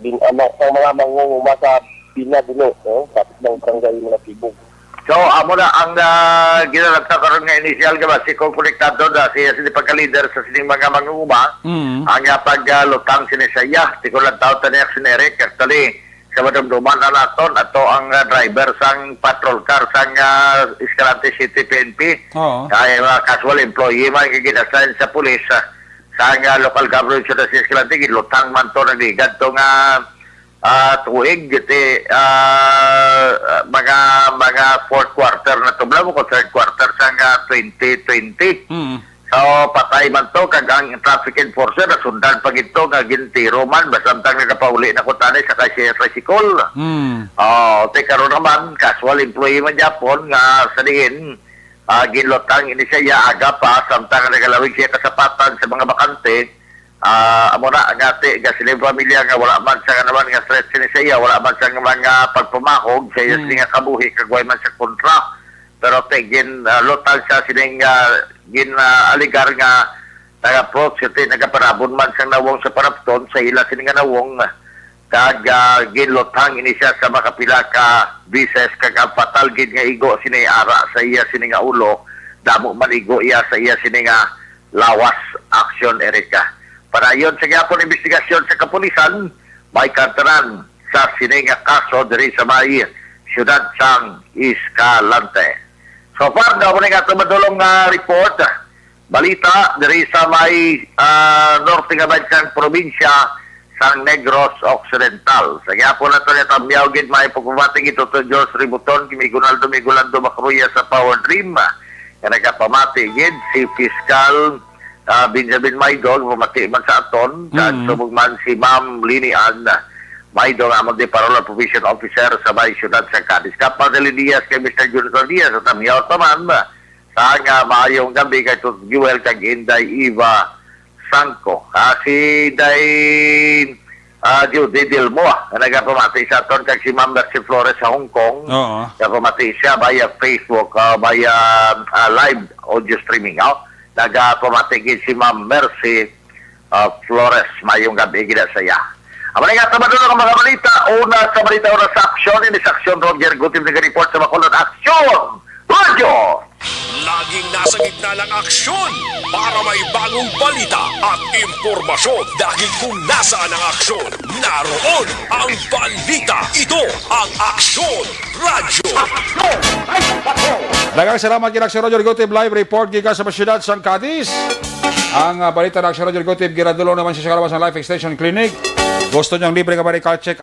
sa mga mangunguma sa Binabuno, no? Kapit ng barangay mga Tibog. So, amo na ang ginalagta karon nga initial ka ba si konektado da siya sini pagka-leader sa sining mga mangunguma. Ang paglutang sinisaya, ti ko lang tawag ni Action Eric, actually sa madumduman na naton ato ang driver sang patrol car sang Escalante City PNP. Kaya mga casual employee man giginassign sa pulis sa local government sa Escalante gilutang man to nagligad to nga tuig iti mga fourth quarter na to blamo ko third quarter sang 2020. So patay man to kag ang traffic enforcer na sundan pag ito nga gintiro man basamtang nagapauli na ko tanay sa kasi tricycle. Te karon naman casual employee man Japon nga sa diin ginlotang ini siya aga pa samtang nagalawig siya kasapatan sa mga bakante. Amo na ngati ga sila pamilya nga wala man sa naman nga stress siya wala man sa mga pagpamahog sa iya nga kabuhi kagway man sa kontra pero tegin lotal sa sining gin aligar nga nag-approach iti nagaparabon man sa nawong sa parapton sa ila sining nga nawong kag ginlotang ini siya sa makapila ka bises kag fatal gid nga igo sini ara sa iya sining nga ulo damo man igo iya sa iya sining nga lawas action Erika. Para yon sa gyapon investigasyon sa kapulisan, may kantaran sa sininga kaso diri sa may siyudad sang Escalante. So far, daw na nga madulong report, balita diri sa may norte nga bansang probinsya sang Negros Occidental. Sa gyapon na ito niya tamyaw gid may pagpumating ito to Diyos Ributon, Migulando Macruya sa Power Dream. Nga nagapamati gid si Fiscal Benjamin Maidog, pumati man sa aton, kag subog man si Ma'am Linian Maidog, amang di Parola Provision Officer sa may siyudad sa Cadiz. Kapag Diaz kay Mr. Junior Diaz, at amyaw taman, sa nga maayong gabi kay Tutugiwel kag Inday Eva Sanko. Si Day Judy Dilmoa, na nagapamati sa aton, kag si Ma'am Mercy Flores sa Hong Kong, nagapamati siya via Facebook, via live audio streaming, nagapumatigid si Ma'am Mercy Flores mayong gabi gina saya. Amo nga tamadulong ang mga balita. Una sa balita sa aksyon ini sa aksyon Roger Gutim nag-report sa Bacolod Aksyon Radio. Laging nasa gitna ng aksyon para may bagong balita at impormasyon dahil kung nasaan ang aksyon, naroon ang balita. Ito ang Aksyon Radio. Daghang salamat kay Aksyon Roger Gotib live report gikan sa siyudad sang Cadiz. Ang balita ng Aksyon Roger Gotib giradulong naman siya sa kalawas ng Life Extension Clinic. Gusto niyang libre ka medical check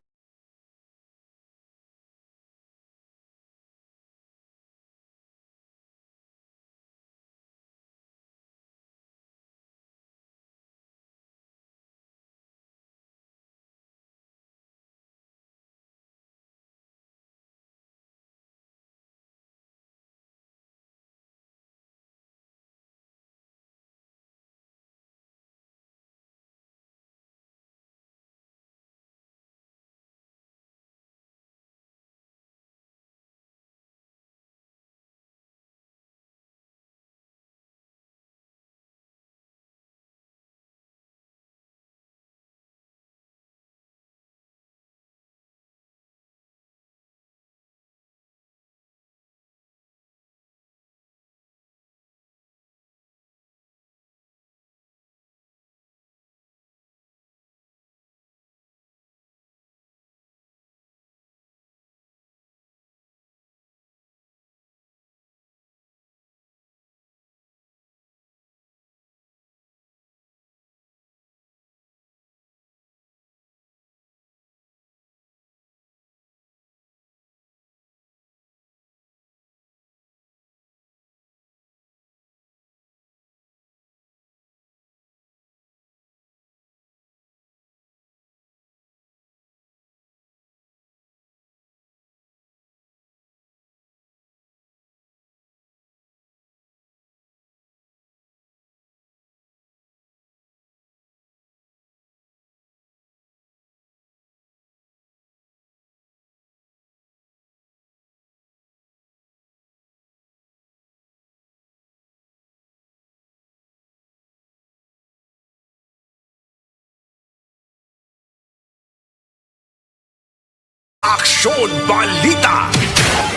Aksyon Balita.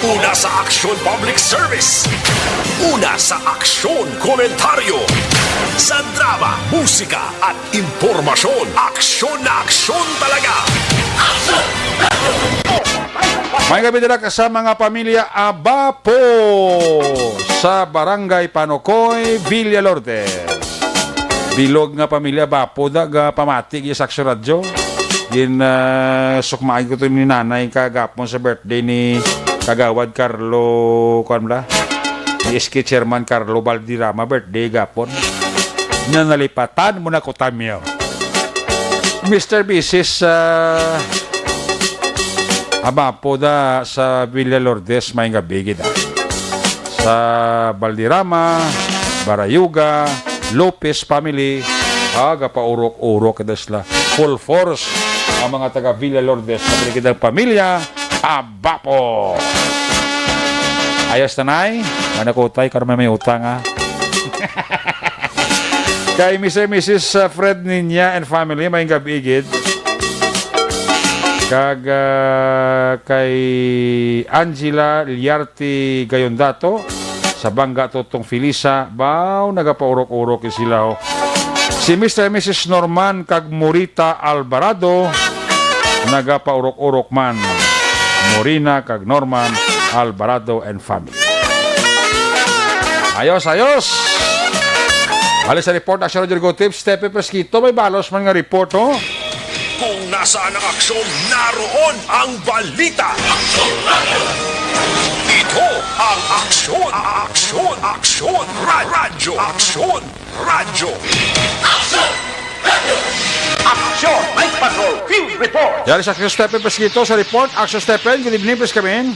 Una sa Aksyon Public Service. Una sa Aksyon Komentaryo. Sa drama, musika at impormasyon. Aksyon na aksyon talaga. May gabi dira sa mga pamilya Abapo sa Barangay Panocoy, Villa Lourdes. Bilog nga pamilya Abapo da ga pamatig sa Aksyon Radyo. Sukmaay ko to ni nanay kagapon sa birthday ni Kagawad Carlo Conla. Ni SK Chairman Carlo Valdirama birthday gapon. Nalipatan mo na ko tamyo. Mr. Mrs. Abapo da sa Villa Lourdes may gabi gida. Sa Valdirama, Barayuga, Lopez family, aga pa urok-urok kadasla. Full force ang mga taga Villa Lourdes na piligidang pamilya Abapo. Ayos tanay, manakutay karon may utang ha. Kay Mr. Mrs. Fred Ninya and family may gabigid. Kag kay Angela Liarte Gayondato sa Bangga Totong Filisa, baw nagapaurok-urok sila ho. Si Mr. and Mrs. Norman kag Morita Alvarado nagapaurok-urok man. Morina kag Norman Alvarado and family. Ayos, ayos! Alis sa report, Aksyon Radio Go Tips, Stepe Pesquito, may balos man nga report, oh. Kung nasaan ang aksyon, naroon ang balita. Ito ang aksyon, aksyon, aksyon, radyo, aksyon, radyo. Aksyon, Night Patrol, Field Report. Yari sa Aksyon Stepe Pesquito sa report, Aksyon Stepe, good evening, please come in.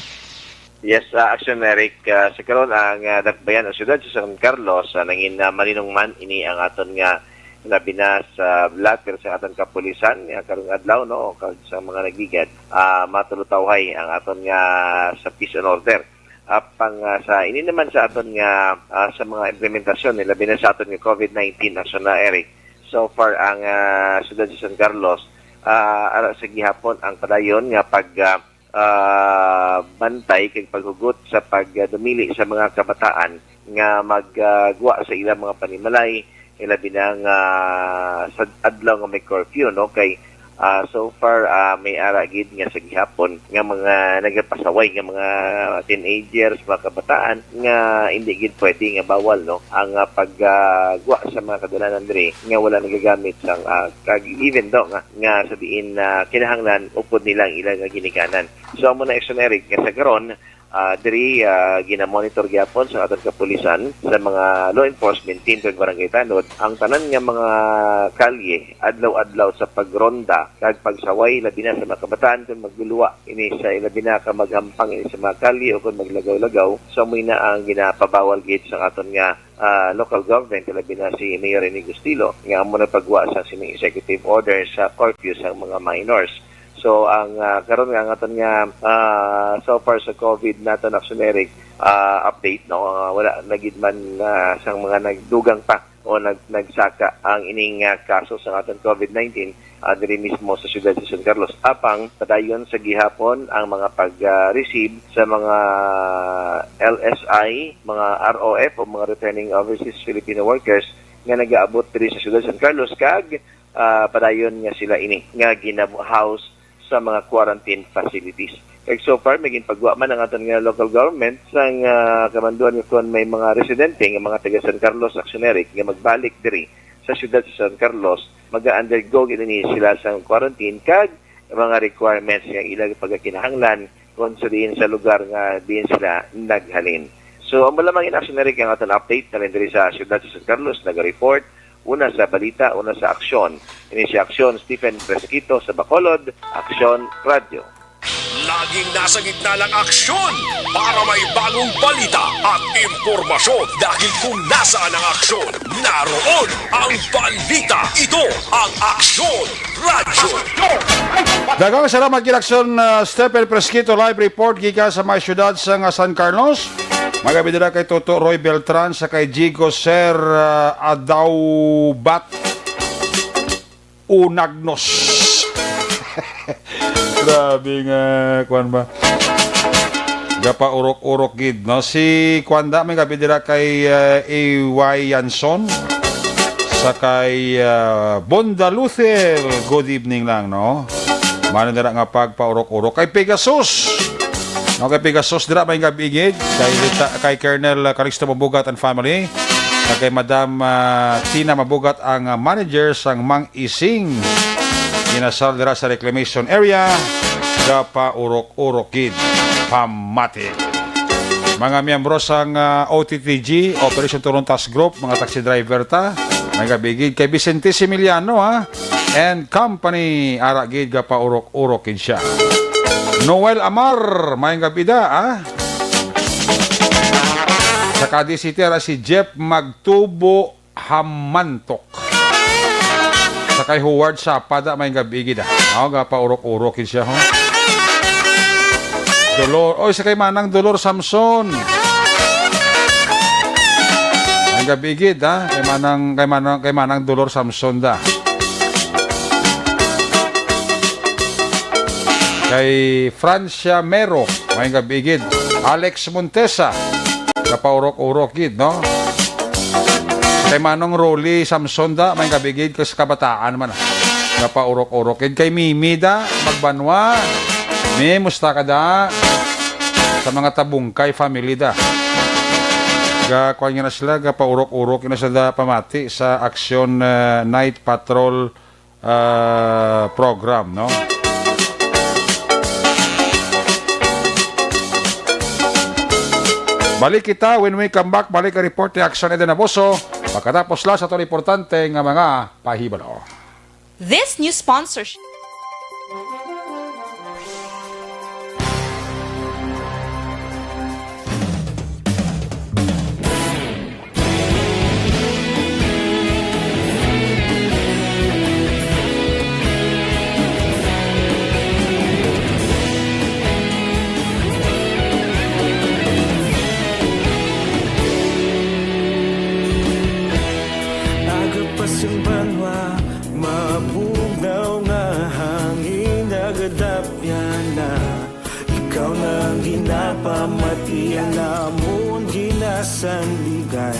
Yes, Action Eric. Sa karon ang dakbayan ang siyudad sa San Carlos, nangin malinong man ini ang aton nga nabinas sa blatter sa aton kapulisan karong adlaw no sa mga nagigad matulutawhay ang aton nga sa peace and order. Pang sa ini naman sa aton nga sa mga implementasyon nila binas sa aton nga COVID-19 action na Eric. So far ang siyudad sa San Carlos ara sa gihapon ang padayon nga pag bantay kay paghugot sa pagdumili sa mga kabataan nga magguwa sa ilang mga panimalay ilabi na nga sa adlaw nga may curfew no kay so far may aragid nga sa gihapon nga mga nagapasaway nga mga teenagers, mga kabataan nga hindi gid pwede nga bawal no ang pagguwa sa mga kadalanan diri nga wala nagagamit sang even daw nga sabihin na kinahanglan upod nila ang ilang ginikanan. So amo na Action Eric nga sa karon diri ginamonitor gyapon sa aton kapulisan sa mga law enforcement team kag barangay tanod ang tanan nga mga kalye adlaw-adlaw sa pagronda kag pagsaway labi na sa mga kabataan kung magluluwa ini sa ilabi na ka maghampang ini sa mga kalye o kung maglagaw-lagaw so mo na ang ginapabawal gid sa aton nga local government labi na si Mayor Rene Gustilo nga amo na pagwa sa sining executive order sa curfew sa mga minors. So ang karon nga aton nga so far sa COVID naton Action Eric update no wala nagid man sang mga nagdugang pa o nagsaka ang ining kaso sa aton COVID-19 diri mismo sa siyudad sa San Carlos apang padayon sa gihapon ang mga pag-receive sa mga LSI, mga ROF o mga returning overseas Filipino workers nga nagaabot diri sa siyudad sa San Carlos kag padayon nga sila ini nga ginahouse sa mga quarantine facilities. Kaya so far, may ginpagwa man ang aton nga local government sang kamanduan nga kung may mga residente nga mga taga San Carlos Action Eric nga magbalik diri sa siyudad sa San Carlos, mag-undergo gini sila sa quarantine kag mga requirements nga ilang pagkakinahanglan kung sa diin sa lugar nga diin sila naghalin. So, ang malamang in-Action Eric ang aton update na diri sa siyudad sa San Carlos, nag-report una sa balita, una sa aksyon. Ini si Aksyon Stephen Fresquito sa Bacolod, Aksyon Radio. Laging nasa gitna ng aksyon para may bagong balita at impormasyon dahil kung nasaan ang aksyon, naroon ang balita. Ito ang Aksyon Radio. Dagang salamat kay Aksyon Stephen Fresquito live report gikan sa mga syudad sa San Carlos. Magabidira kay Toto Roy Beltran sa kay Jigo Sir Adaubat Unagnos. Grabe nga, kuan ba? Gapa urok-urok gid, no? Si Kwanda may gabi dira kay A.Y. Yanson sa kay Bonda Luther. Good evening lang, no? Mano dira nga pagpaurok-urok kay Pegasus. No, kay Pegasus dira may gabi gid kay Colonel Calixto Mabugat and family. Kay Madam Tina Mabugat ang manager sang Mang Ising. Inasal dira sa reclamation area. Gapa urok-urok gid. Pamati. Mga miyembro sang OTTG, Operation Turong Task Group, mga taxi driver ta, may gabigid kay Vicente Similiano and company, aragid ka pa urok-urokin siya. Noel Amar, may gabida sa Cadiz City, si Jeff Magtubo Hamantok. Sa kay Howard Sapada, may gabigid ka pa urok-urokin siya, Dolor, sa kay Manang Dolor Samson. Ang gabigid kay Manang Dolor Samson da. Kay Francia Mero, may gabigid. Alex Montesa, kapaurok-urok gid, no? Kay Manong Rolly Samson da, may gabigid kasi kabataan man. Kapaurok-urok gid. Kay Mimi da, Magbanwa. Musta ka da? Sa mga tabungkay family da. Kuha nga na sila, paurok-urok na sila pamati sa Action Night Patrol program, no? Balik kita, when we come back, balik ang report ni Action Eden Aboso. Pagkatapos lang sa ito importante nga mga pahibalo. This new sponsorship. Agapasang banwa, mabugaw nga hangin, nagadapyan na. Ikaw nang ginapamatian namon, ginasandigan.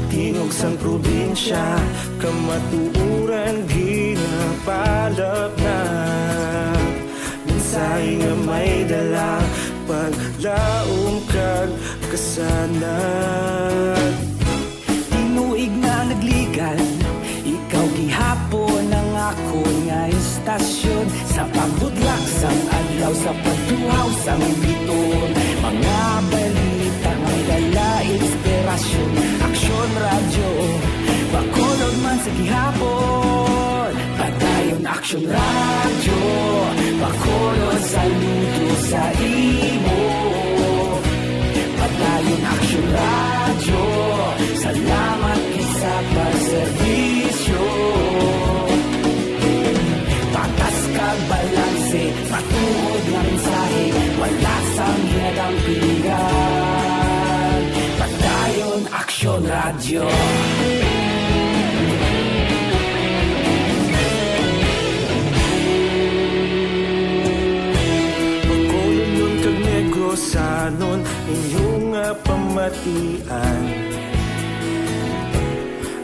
Tingog sang probinsya, kamatuuran, ginapalap na. Minsay nga may dala, paglaom kag kasanat. Tinuig na nagligan, ikaw gihapon ang ako nga istasyon. Sa pagbudlak sang adlaw, sa pagduhaw sang biton. Mga balita may dala inspirasyon. Aksyon radyo, bakolog man sa gihapon. Padayon Aksyon radyo, bakolog sa luto sa imo. Padayon Aksyon radyo, salamat sa pagserbisyo. Patas kag balanse, matuod ng mensahe, wala sang hinadampingan. Padayon Aksyon radyo. Pagkulong nun kag negosanon, inyong pamatian.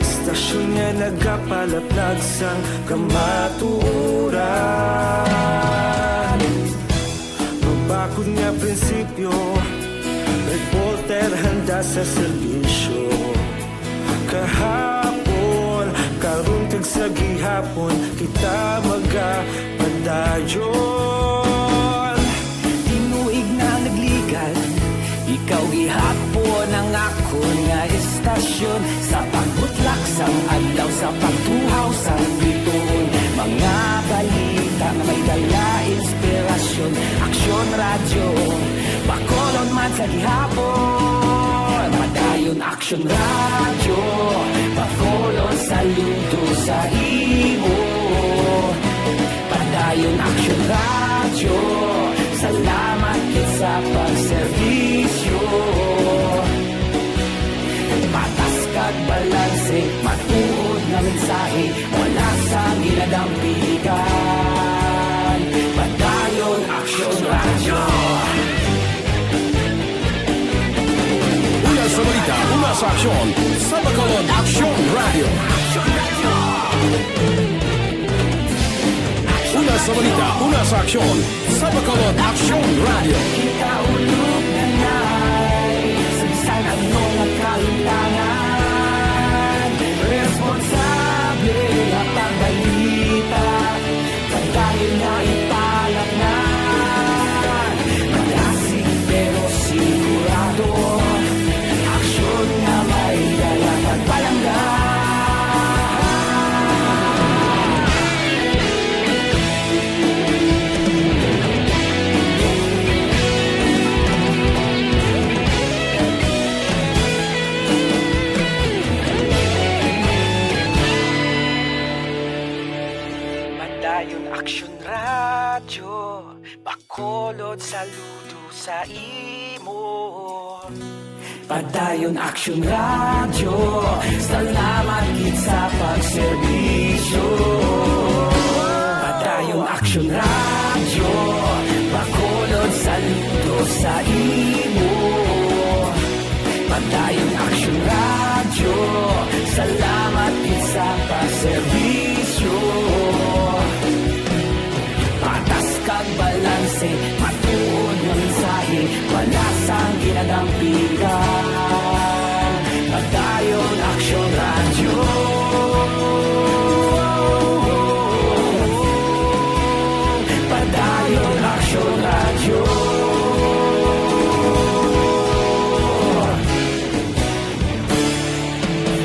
Stasyon nga nagapalaplag sang kamaturan. Mabakod nga prinsipyo, reporter handa sa serbisyo. Kahapon, karon kag sa gihapon, kita magapadayon. Tinuig na nagligan, ikaw gihapon ang ako nga istasyon. Sa pagbutlak sang adlaw, sa pagtuhaw sang biton. Mga balita na may dala inspirasyon. Aksyon radyo, bakolon man sa gihapon. Padayon Aksyon radyo, bakolon sa luto sa imo. Padayon Aksyon radyo, salamat sa pagserbisyo. Patas kag balanse, matuod na mensahe, wala sa ginadampigan. sa aksyon sa Bacolod Action Radio. Una sa balita, una sa aksyon sa Bacolod Action Radio. Kita ulog na na'y sagsang anong nagkalintangan. Responsable at ang balita, pagdahil na ipalak na. Malasig pero sigurado, aksyon na may dalang at palangga. Madayon Aksyon Radyo, Bacolod saludo sa imo. Padayon Aksyon Radyo, salamat gid sa pagserbisyo. Padayon Aksyon Radyo, Bacolod saludo sa imo. Padayon Aksyon Radyo, salamat gid sa pagserbisyo. Patas kag balanse, matuod ng mensahe, wala sang ginadampigan. Padayon Aksyon Radyo. Padayon Aksyon Radyo.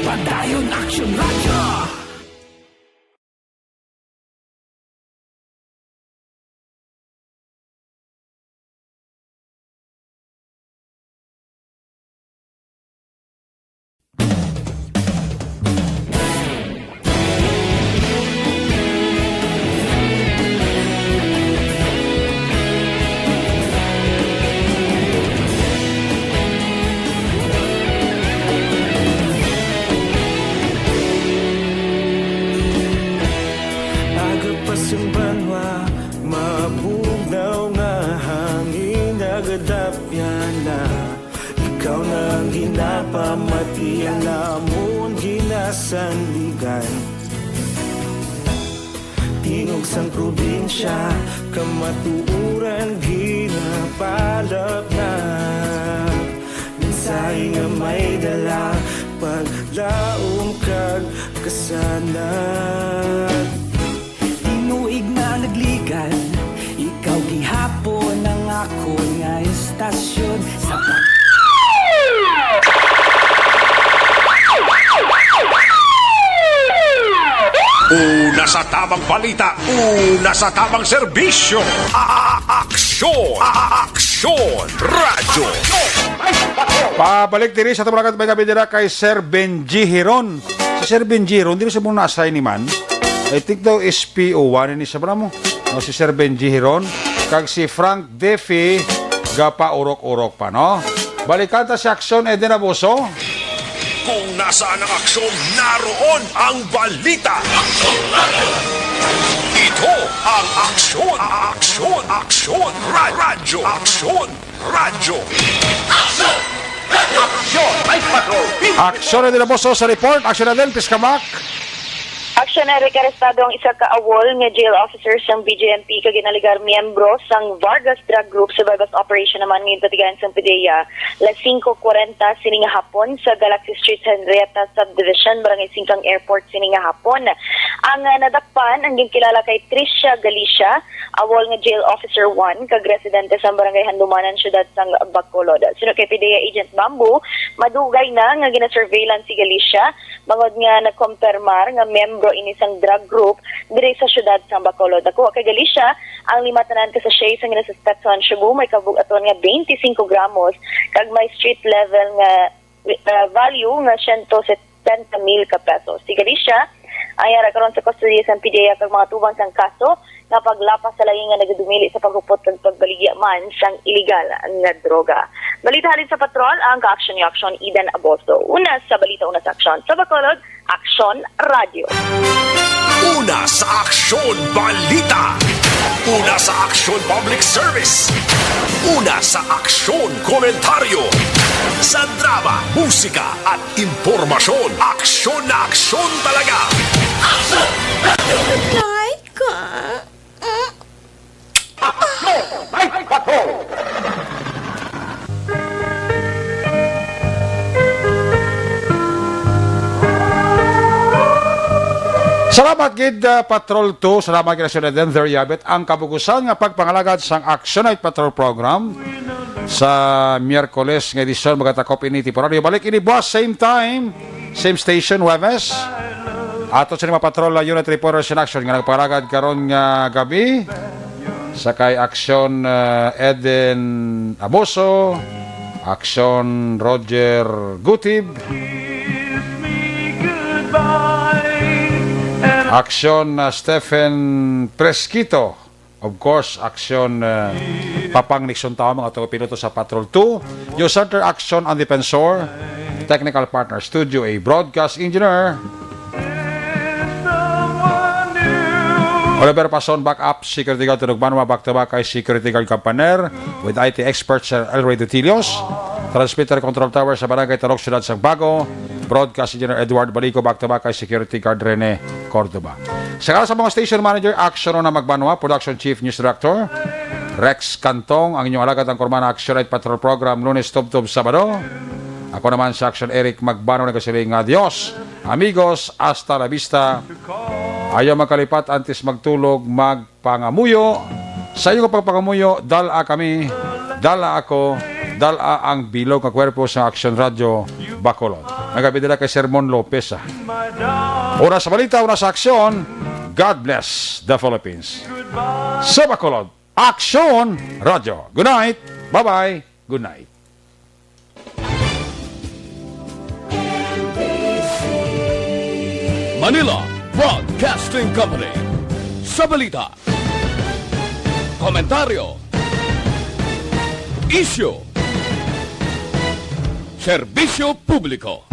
Padayon Aksyon Radyo. Agapasumbanwa, mabugnaw nga hangin nagadapyan na. Ikaw na ang ginapamatian namon ginasandigan. Tingog sang probinsya, kamatuuran ginapalap na. Mensahe nga may dala, paglaom kag kasanan. Tinuig na nagligan, ikaw gihapon ang ako nga istasyon sa Una sa tamang balita, una sa tamang serbisyo. Aksyon! Aksyon! Radyo! Pabalik diri sa tumulakat may kabidira kay Sir Benji Hiron. Si Sir Benji Hiron, hindi siya muna na-assign ni man. I think daw SPO1 ini siya ba mo? O si Sir Benji Hiron. Kag si Frank Defi, gapa urok-urok pa, no? Balikan ta si Aksyon Eden Abuso. Kung nasaan ang aksyon, naroon ang balita. Ito ang aksyon, aksyon, aksyon, radyo, aksyon, radyo. Aksyon! Aksyon! Ay, patrol! Aksyon Eden Abuso sa report. Aksyon Eden, Piskamak. Aksiyonary karestado ang isa ka awol nga jail officer sang BJMP kag ginaligar miyembro sang Vargas Drug Group sa Vargas Operation naman ng patigan sang PDEA las 5:40 sining hapon sa Galaxy Street Henrietta Subdivision Barangay Singkang Airport sining hapon. Ang nadakpan ang ginkilala kay Tricia Galicia, awol nga jail officer 1 kag residente sa Barangay Handumanan syudad sang Bacolod. Sino kay PDEA Agent Bambu, madugay na nga gina-surveillance si Galicia bangod nga nagkompirmar nga miyembro inisang drug group diri sa syudad sa Bacolod. Ako kay Galicia, ang limatanan ka sa shay sa ginasuspetsohan Cebu may kabugaton nga 25 gramos kag may street level nga value nga 170,000 ka pesos. Si Galicia ay karon sa custody sa PDEA kag mga tubang sang kaso nga paglapas sa laing nga nagadumili sa paghupot kag pagbaligya man sang iligal nga droga. Balita halin sa patrol ang ka-action ni Aksyon Eden Abuso. Una sa balita, una sa aksyon. Sa Bacolod, Aksyon Radio. Una sa aksyon balita. Una sa aksyon public service. Una sa aksyon komentaryo. sa drama, musika at impormasyon. Aksyon na aksyon talaga! Kahit ka. Salamat gid Patrol 2, salamat gid sa den there yabit ang kabugusan nga pagpangalagad sang Action Night Patrol program sa Miyerkules nga edisyon magatakop ini tipo radio balik ini boss same time, same station Webes. Ato sa mga patrol unit reporters in action nga nagpangalagad karon nga gabi sakay Action Eden Aboso, Action Roger Gutib, Action Stephen Presquito, of course, Action Papang Nixon Tao, mga ito piloto sa Patrol 2, yung Center Action and Defensor, Technical Partner Studio A, Broadcast Engineer, Oliver Pason, Backup, Security Guard Tunugmanwa, back-to-back kay Security Guard Campaner, with IT experts El Rey Dutilios, Transmitter Control Tower sa Barangay Tarok, Ciudad Sagbago, Broadcast Engineer Edward Balico, back-to-back kay Security Guard Rene Cordoba. Sa mga station manager, Action na Magbanwa, Production Chief News Director, Rex Cantong, ang inyong alagad ang Kormana Action Night Patrol Program, Lunes, Tub-Tub, Sabado. Ako naman sa Action Eric Magbanwa, nagkasiling adios, amigos, hasta la vista. Ayaw magkalipat, antes magtulog, magpangamuyo. Sa iyong pagpangamuyo, dala kami, dala ako, dala ang bilog ng kwerpo sa Action Radio Bacolod. Nagabidala kay Sermon Lopez. Una sa balita, una sa aksyon, God bless the Philippines. Sa Bacolod, Action Radio. Good night. Bye-bye. Good night. Manila Broadcasting Company. Sa balita, komentaryo, issue, serbisyo publiko.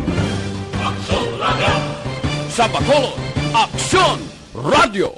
Sa Bacolod, Aksyon Radio.